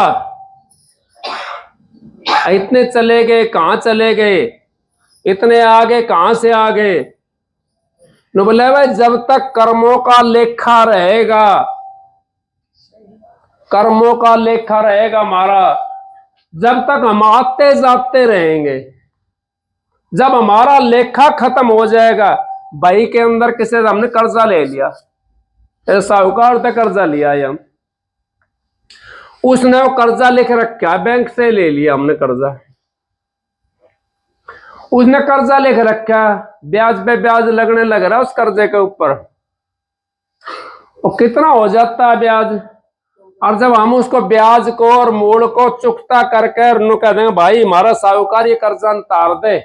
इतने चले गए कहां चले गए, इतने आगे कहां से आ गए। नो बोले भाई जब तक कर्मों का लेखा रहेगा, कर्मों का लेखा रहेगा हमारा, जब तक हम आते जाते रहेंगे, जब हमारा लेखा खत्म हो जाएगा। भाई के अंदर किसी से हमने कर्जा ले लिया, साहूकार से कर्जा लिया है हम, उसने वो कर्जा लिख रखा, बैंक से ले लिया हमने कर्जा, उसने कर्जा लिख रखा, ब्याज पे ब्याज लगने लग रहा है उस कर्जे के ऊपर, और कितना हो जाता है ब्याज। और जब हम उसको ब्याज को और मूल को चुकता करके कह देंगे भाई हमारा साहूकार ये कर्जा तार दे,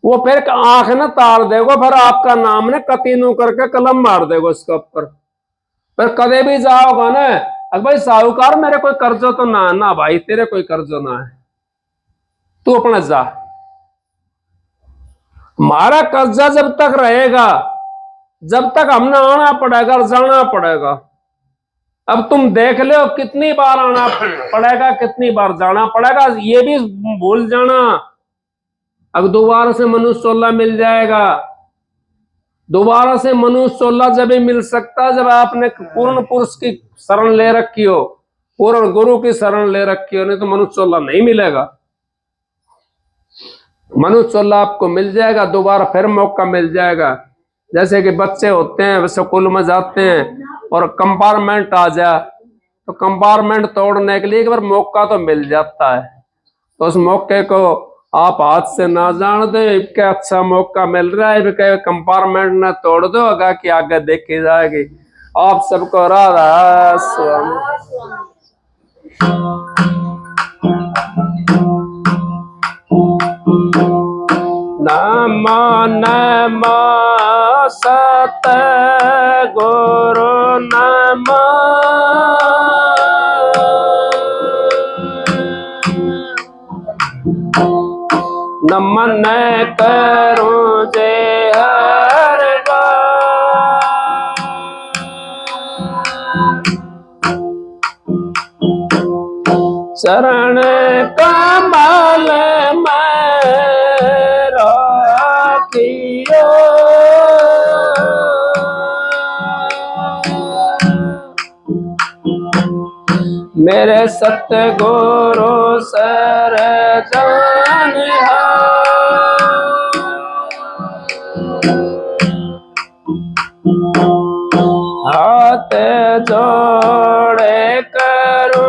वो फिर आंख न तार देगा, फिर आपका नाम ने कतीनू करके कलम मार देगा उसके ऊपर। फिर कदे भी जाओगा ना, अगर भाई साहूकार मेरे कोई कर्जो तो ना भाई तेरे कोई कर्जो ना है, तू अपना जा। हमारा कर्जा जब तक रहेगा, जब तक हमने आना पड़ेगा और जाना पड़ेगा। अब तुम देख लो कितनी बार आना पड़ेगा, कितनी बार जाना पड़ेगा, ये भी भूल जाना। अब दोबारा से मनुष्य 16 मिल जाएगा, दोबारा से मनुष्य 16 जब भी मिल सकता है जब आपने पूर्ण पुरुष की शरण ले रखी हो, पूर्ण गुरु की शरण ले रखी हो, नहीं तो मनुष्य 16 नहीं मिलेगा। मनुष्य 16 आपको मिल जाएगा, दोबारा फिर मौका मिल जाएगा। जैसे कि बच्चे होते हैं स्कूल में जाते हैं और कंपार्टमेंट आ जाए, तो कंपार्टमेंट तोड़ने के लिए एक बार मौका तो मिल जाता है, तो उस मौके को आप हाथ से ना जान दो। क्या अच्छा मौका मिल रहा है, कंपार्टमेंट ना तोड़ दो, आगे की आगे देखी जाएगी। आप सबको राधा स्वामी। नमो नमो सत गुरु नमो, नमन करूं जय हर शरण कमल में राखियो, मेरे सतगुरु सरजन हाथ जोड़े करूं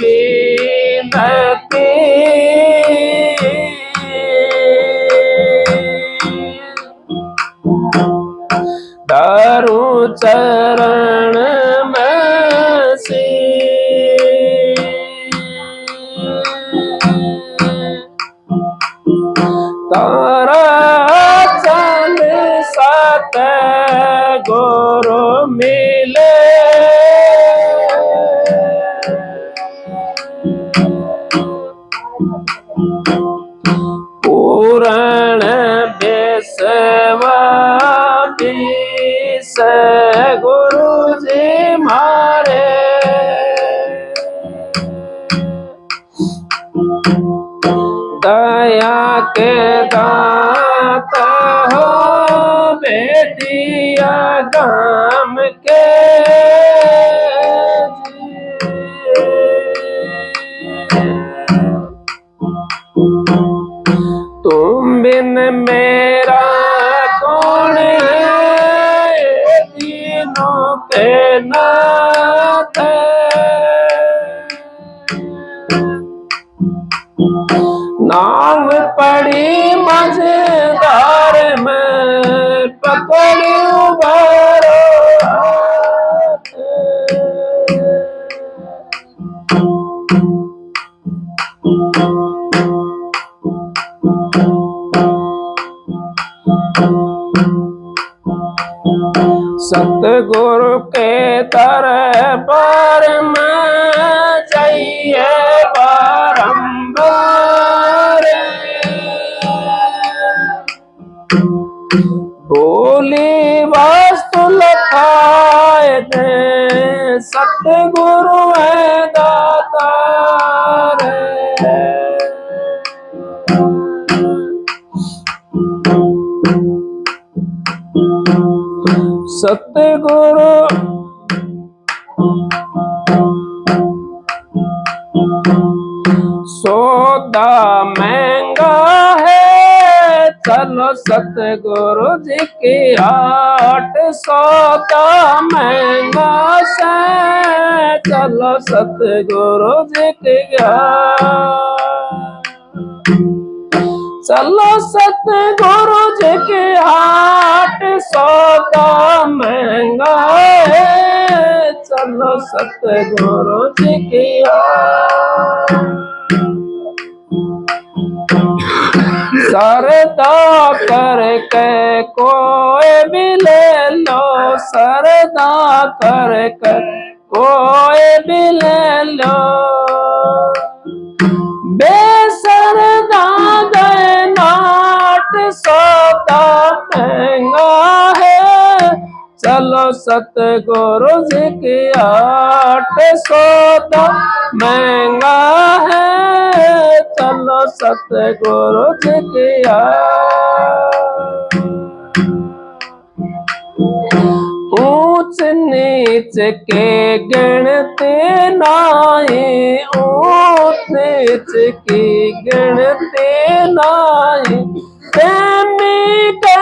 विनती, धरूं चरण में शीश, तारा चंद सत गुरु मिले, पूरण बेसवा बीस गुरु जी मारे, दया के दात हो बेटिया गाम के, तुम बिन मेरा कौन है तीनों के नाथ, नाम पड़ी मझधार में पकड़ी उबारो हाथ, सतगुरु के दरबार में जाइए बारंबार, बोली वास्तु लखाए दे, सतगुरु है दातार। सतगुरु सौदा महंगा है, चलो सतगुरु जी की हाट। सौदा महंगा से, चलो सतगुरु जी की हाट। चलो सतगुरु जी की हाट, सौदा महंगा है, चलो सतगुरु जी की हाट। सरदा करके कोई भी ले लो, सरदा करके कोई भी ले लो, बेसरदा गए नाट। सौदा महंगा है, चलो सतगुरु जी की हाट। सौदा महंगा है, चलो सतगुरु जी की हाट। ऊंच नीच के गिनती नाही, ऊंच नीच की गिनती नाही, प्रेमी के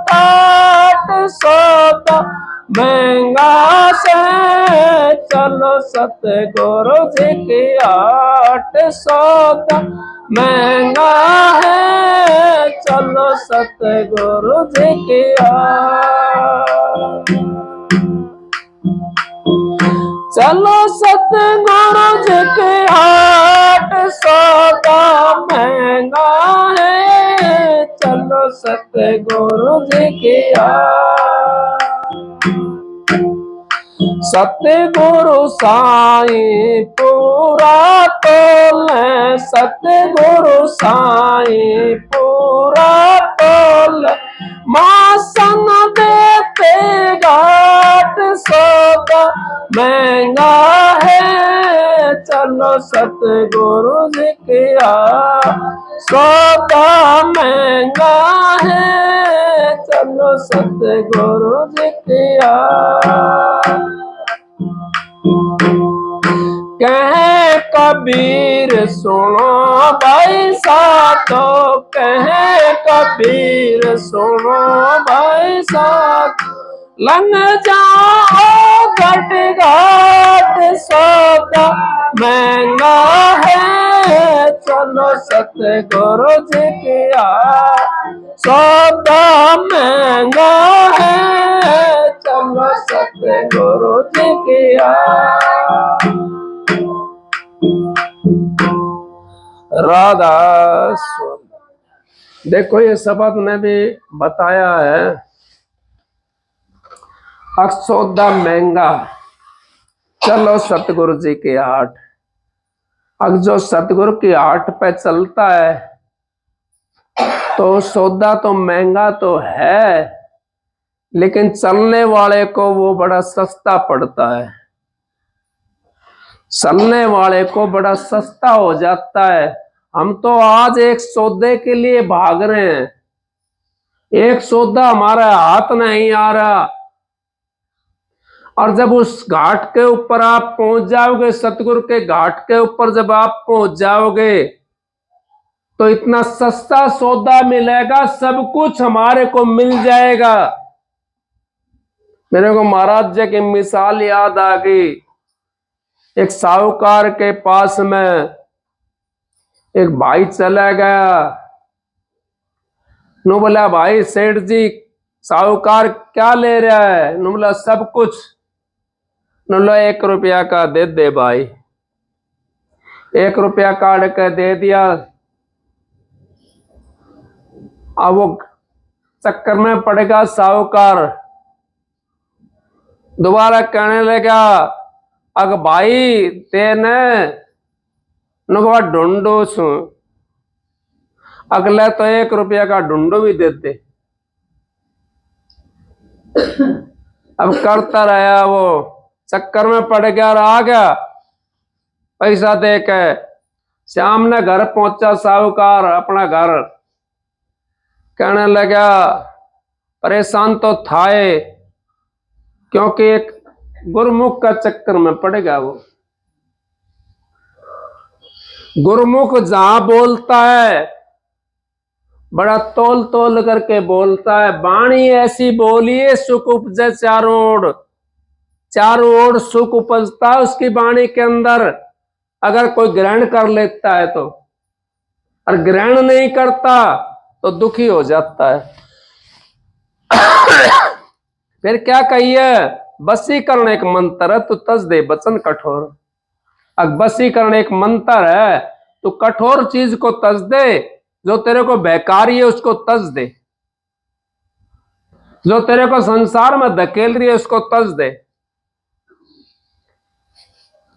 ठाट। सौदा महंगा से, चलो सतगुरु जी की हाट। सौदा महंगा है, चलो सतगुरु जी की हाट। चलो सतगुरु जी की हाट, सौदा महंगा है, चलो सतगुरु जी की हाट। सतगुरु साईं पूरा तोले, सतगुरु साईं पूरा तोले, मासन देते घाट। सौदा महंगा है, चलो सतगुरु जी की हाट। सौदा महंगा है, चलो सतगुरु जी की हाट। कहे कबीर सुनो भाई साधो, कहे कबीर सुनो भाई साधो, लंघ जाओ घट घाट। सौदा महंगा है, चलो सतगुरु जी की हाट। सौदा महंगा है, चलो सतगुरु जी की हाट। राधा स्वामी। देखो ये शब्द ने भी बताया है, सौदा महंगा, चलो सतगुरु जी की हाट। अब जो सतगुरु की हाट पे चलता है तो सौदा तो महंगा तो है, लेकिन चलने वाले को वो बड़ा सस्ता पड़ता है। चलने वाले को बड़ा सस्ता हो जाता है। हम तो आज एक सौदे के लिए भाग रहे हैं, एक सौदा हमारे हाथ नहीं आ रहा, और जब उस घाट के ऊपर आप पहुंच जाओगे, सतगुरु के घाट के ऊपर जब आप पहुंच जाओगे तो इतना सस्ता सौदा मिलेगा, सब कुछ हमारे को मिल जाएगा। मेरे को महाराज जी की मिसाल याद आ गई। एक साहूकार के पास में एक भाई चला गया, नु बोला भाई सेठ जी साहूकार क्या ले रहा है? नु बोला सब कुछ। नु बोला 1 रुपया का दे दे भाई। 1 रुपया काट के दे दिया। अब वो चक्कर में पड़ेगा साहूकार, दोबारा कहने लगा, अग भाई तेने नुकवा ढूंढो सु, अगले तो 1 रुपया का ढूंढो भी देते। अब करता रहा, वो चक्कर में पड़ गया और आ गया पैसा दे के। शाम ने घर पहुंचा साहूकार अपना घर, कहने लगा परेशान तो था क्योंकि एक गुरुमुख का चक्कर में पड़ गया। वो गुरुमुख जहां बोलता है बड़ा तोल तोल करके बोलता है, वाणी ऐसी बोलिए सुख उपजे चारों ओर, चारों ओर सुख उपजता है उसकी वाणी के अंदर। अगर कोई ग्रहण कर लेता है तो, और ग्रहण नहीं करता तो दुखी हो जाता है। फिर क्या कहिए, बसीकरण एक मंत्र है, तू तज दे वचन कठोर। अब बसीकरण एक मंत्र है, तू कठोर चीज को तज दे, जो तेरे को बेकारी है उसको तज दे, जो तेरे को संसार में धकेल रही है उसको तज दे।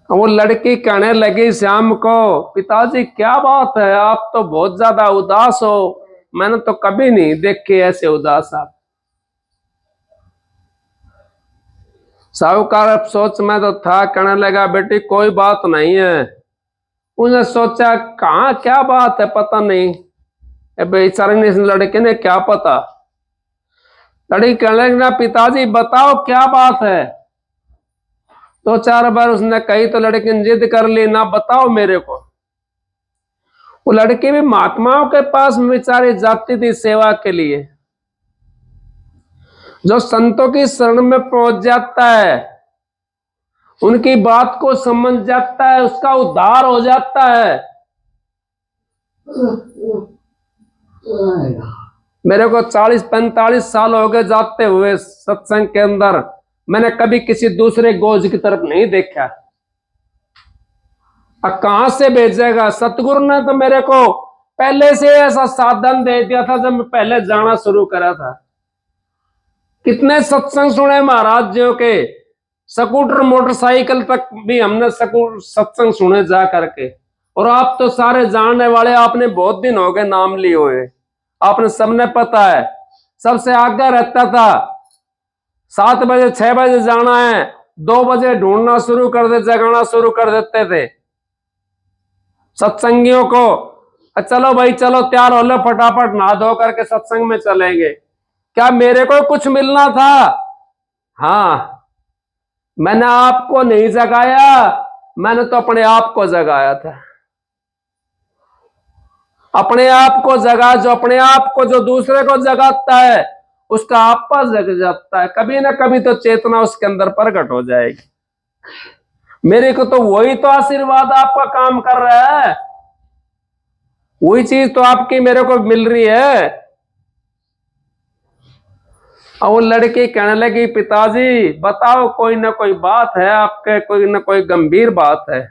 वो लड़की कहने लगी श्याम को, पिताजी क्या बात है, आप तो बहुत ज्यादा उदास हो, मैंने तो कभी नहीं देखे ऐसे उदास आप। साहूकार अब सोच में तो था, कहने लगा बेटी कोई बात नहीं है। उसने सोचा कहाँ क्या बात है पता नहीं, बेचारे इस लड़के ने क्या पता। लड़की कहने लगी, पिताजी बताओ क्या बात है। 2-4 बार उसने कही तो लड़की ने जिद कर ली, ना बताओ मेरे को। वो लड़की भी महात्माओं के पास बेचारी जाती थी सेवा के लिए। जो संतों की शरण में पहुंच जाता है, उनकी बात को समझ जाता है, उसका उद्धार हो जाता है। मेरे को 40-45 साल हो गए जाते हुए सत्संग के अंदर, मैंने कभी किसी दूसरे गोज की तरफ नहीं देखा। अब कहां से भेजेगा, सतगुरु ने तो मेरे को पहले से ऐसा साधन दे दिया था जब मैं पहले जाना शुरू करा था। कितने सत्संग सुने महाराज जियों के, स्कूटर मोटरसाइकिल तक भी हमने सत्संग सुने जा करके। और आप तो सारे जानने वाले, आपने बहुत दिन हो गए नाम लिए हुए, आपने सबने पता है, सबसे आगे रहता था। 7 बजे 6 बजे जाना है, 2 बजे ढूंढना शुरू कर दे, जगाना शुरू कर देते थे सत्संगियों को। चलो भाई चलो तैयार हो लो, फटाफट नहा धो करके सत्संग में चलेंगे। क्या मेरे को कुछ मिलना था? हाँ, मैंने आपको नहीं जगाया, मैंने तो अपने आप को जगाया था। अपने आप को जगा, जो अपने आप को जो दूसरे को जगाता है उसका आपा जग जाता है। कभी ना कभी तो चेतना उसके अंदर प्रकट हो जाएगी। मेरे को तो वही तो आशीर्वाद आपका काम कर रहा है, वही चीज तो आपकी मेरे को मिल रही है। और वो लड़की कहने लगी, पिताजी बताओ कोई ना कोई बात है आपके, कोई ना कोई गंभीर बात है।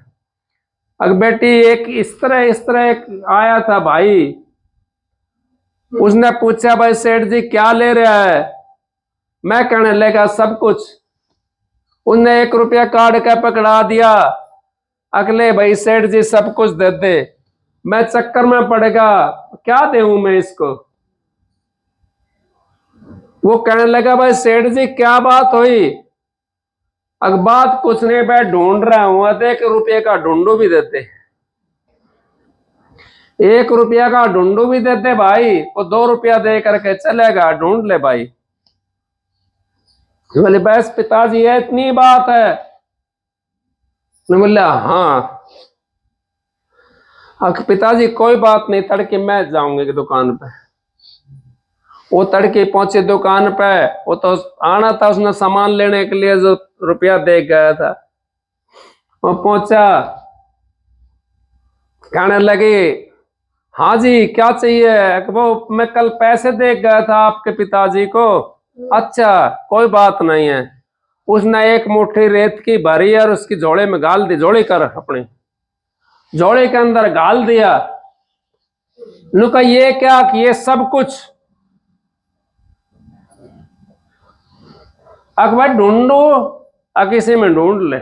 अगर बेटी एक इस तरह एक आया था भाई, उसने पूछा भाई सेठ जी क्या ले रहा है। मैं कहने लगा सब कुछ। उसने 1 रुपया काट के पकड़ा दिया, अगले भाई सेठ जी सब कुछ दे दे। मैं चक्कर में पड़ गया, क्या दूं मैं इसको। वो कहने लगा भाई सेठ जी क्या बात हुई। अब बात कुछ नहीं, मैं ढूंढ रहा हूं, 1 रुपये का ढूंढू भी देते, 1 रुपया का ढूंढू भी देते भाई, वो 2 रुपया दे करके चलेगा, ढूंढ ले भाई। बोले बस पिताजी ये इतनी बात है। बोला हाँ। पिताजी कोई बात नहीं, तड़के मैं जाऊंगी दुकान पे। वो तड़के पहुंचे दुकान पे, वो तो आना था उसने सामान लेने के लिए जो रुपया दे गया था। वो पहुंचा, कहने लगी हाँ जी क्या चाहिए। वो मैं कल पैसे दे गया था आपके पिताजी को। अच्छा कोई बात नहीं है। उसने 1 मुट्ठी रेत की भरी और उसकी झोले में गाल दी, झोली कर अपने झोले के अंदर गाल दिया। नुका ये क्या कि ये सब कुछ। अकबर ढूंढो और किसी में ढूंढ ले।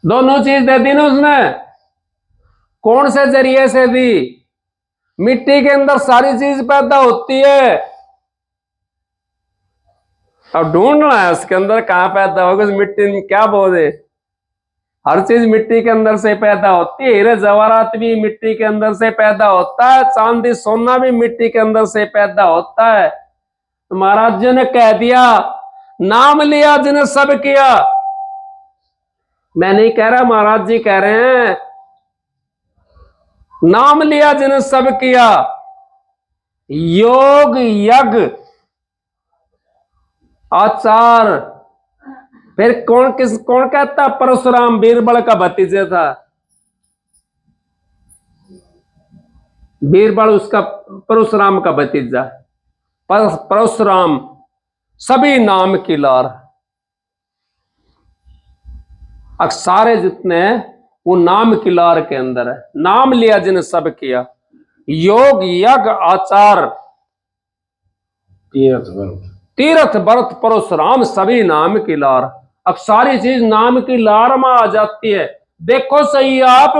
दोनों चीज दे दी ना उसने। कौन से जरिए से दी? मिट्टी के अंदर सारी चीज पैदा होती है, अब ढूंढना है उसके अंदर कहां पैदा होगा, उस मिट्टी में क्या बोले। हर चीज मिट्टी के अंदर से पैदा होती है। हीरे जवाहरात भी मिट्टी के अंदर से पैदा होता है, चांदी सोना भी मिट्टी के अंदर से पैदा होता है। तो महाराज जी ने कह दिया, नाम लिया जिन्हें सब किया। मैं नहीं कह रहा, महाराज जी कह रहे हैं, नाम लिया जिन्हें सब किया। योग यज्ञ आचार। फिर कौन कहता परशुराम बीरबल का भतीजा था? बीरबल उसका परशुराम का भतीजा। परशुराम सभी नाम की लार। सारे जितने वो नाम की लार के अंदर है। नाम लिया जिन्हें सब किया। योग यज्ञ आचार तीर्थ व्रत परशुराम सभी नाम की लार। अब सारी चीज नाम की लार में आ जाती है। देखो सही आप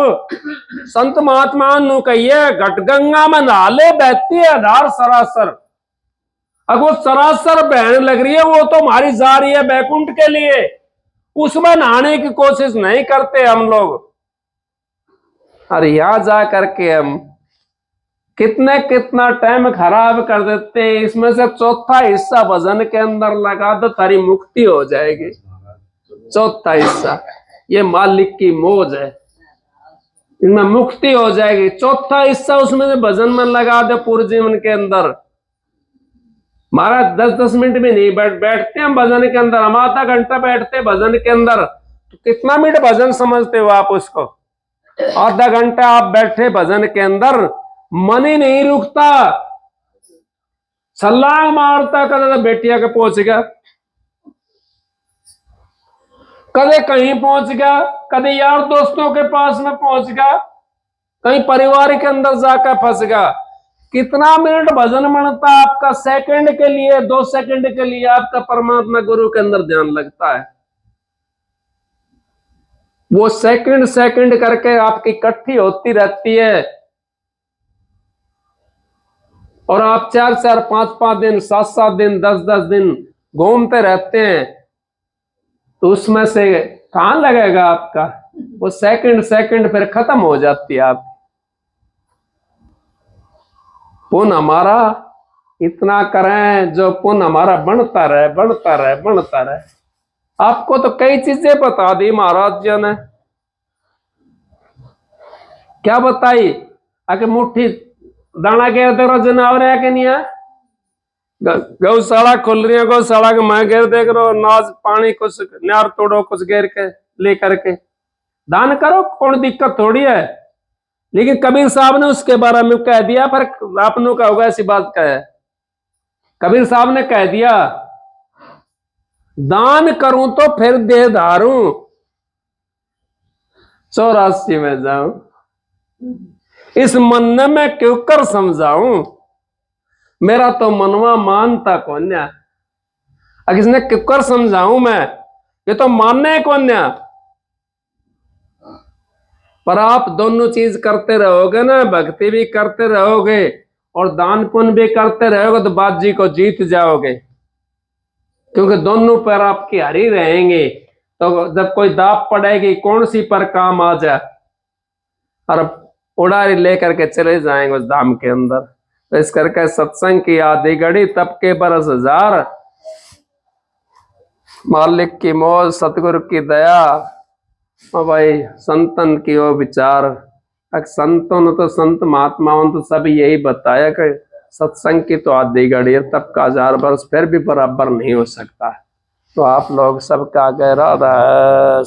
संत महात्मा नु कहिए, घटगंगा में नाले बहती है आधार सरासर। अब वो सरासर बहने लग रही है, वो तो हमारी जा रही है बैकुंठ के लिए। उसमें नहाने की कोशिश नहीं करते हम लोग। और यहां जा करके हम कितना टाइम खराब कर देते। इसमें से चौथा हिस्सा भजन के अंदर लगा दो, तारी मुक्ति हो जाएगी। चौथा हिस्सा ये मालिक की मौज है, इनमें मुक्ति हो जाएगी। चौथा हिस्सा उसमें से भजन में लगा दो पूरे जीवन के अंदर। महाराज 10-10 मिनट भी नहीं बैठते हम भजन के अंदर। हम आधा घंटा बैठते भजन के अंदर, तो कितना मिनट भजन समझते हो आप उसको? आधा घंटा आप बैठे भजन के अंदर, मन ही नहीं रुकता। छलांग मारता, कदे बेटिया के पहुंच गया, कदे कहीं पहुंच गया, कदे यार दोस्तों के पास में पहुंच गया, कहीं परिवार के अंदर जाकर फंस गया। कितना मिनट भजन बनता आपका? सेकंड के लिए, 2 सेकंड के लिए आपका परमात्मा गुरु के अंदर ध्यान लगता है। वो सेकंड सेकंड करके आपकी इकट्ठी होती रहती है। और आप 4-4, 5-5 दिन, 7-7 दिन, 10-10 दिन घूमते रहते हैं, तो उसमें से कहां लगेगा आपका? वो सेकंड फिर खत्म हो जाती है। आप पुण्य हमारा इतना करें जो पुण्य हमारा बनता रहे, बनता रहे, बनता रहे। आपको तो कई चीजें बता दी महाराज जी ने। क्या बताई? आके मुट्ठी दाना घेर दे रहा जनावर है कि नहीं है? गौशाला खुल रही है, गौशाला के मैं घेर देख रहा हूं, नाज पानी कुछ नार तोड़ो, कुछ घेर के लेकर के दान करो, कौन दिक्कत थोड़ी है। लेकिन कबीर साहब ने उसके बारे में कह दिया, पर आपने का होगा ऐसी बात का है। कबीर साहब ने कह दिया, दान करूं तो फिर देह धारूं, 84 में जाऊं, इस मन में क्यों कर समझाऊं, मेरा तो मनवा मानता कौन्या। अगर इसने क्यों कर समझाऊं मैं, ये तो मानने कौन्या। पर आप दोनों चीज करते रहोगे ना, भक्ति भी करते रहोगे और दान पुण्य भी करते रहोगे, तो बाजी को जीत जाओगे। क्योंकि दोनों पर आपकी हरी रहेंगे। तो जब कोई दाप पड़ेगी, कौन सी पर काम आ जाए, और उड़ारी लेकर के चले जाएंगे उस धाम के अंदर। तो इस करके सत्संग की आधी घड़ी, तब के बरस हजार, मालिक की मौज, सतगुरु की दया। और भाई संतन की वो विचार, संतों ने तो, संत महात्माओं ने तो सब यही बताया कि सत्संग की तो आधी घड़ी है, तब का 1000 वर्ष फिर भी बराबर नहीं हो सकता। तो आप लोग सबका आगे राधा है।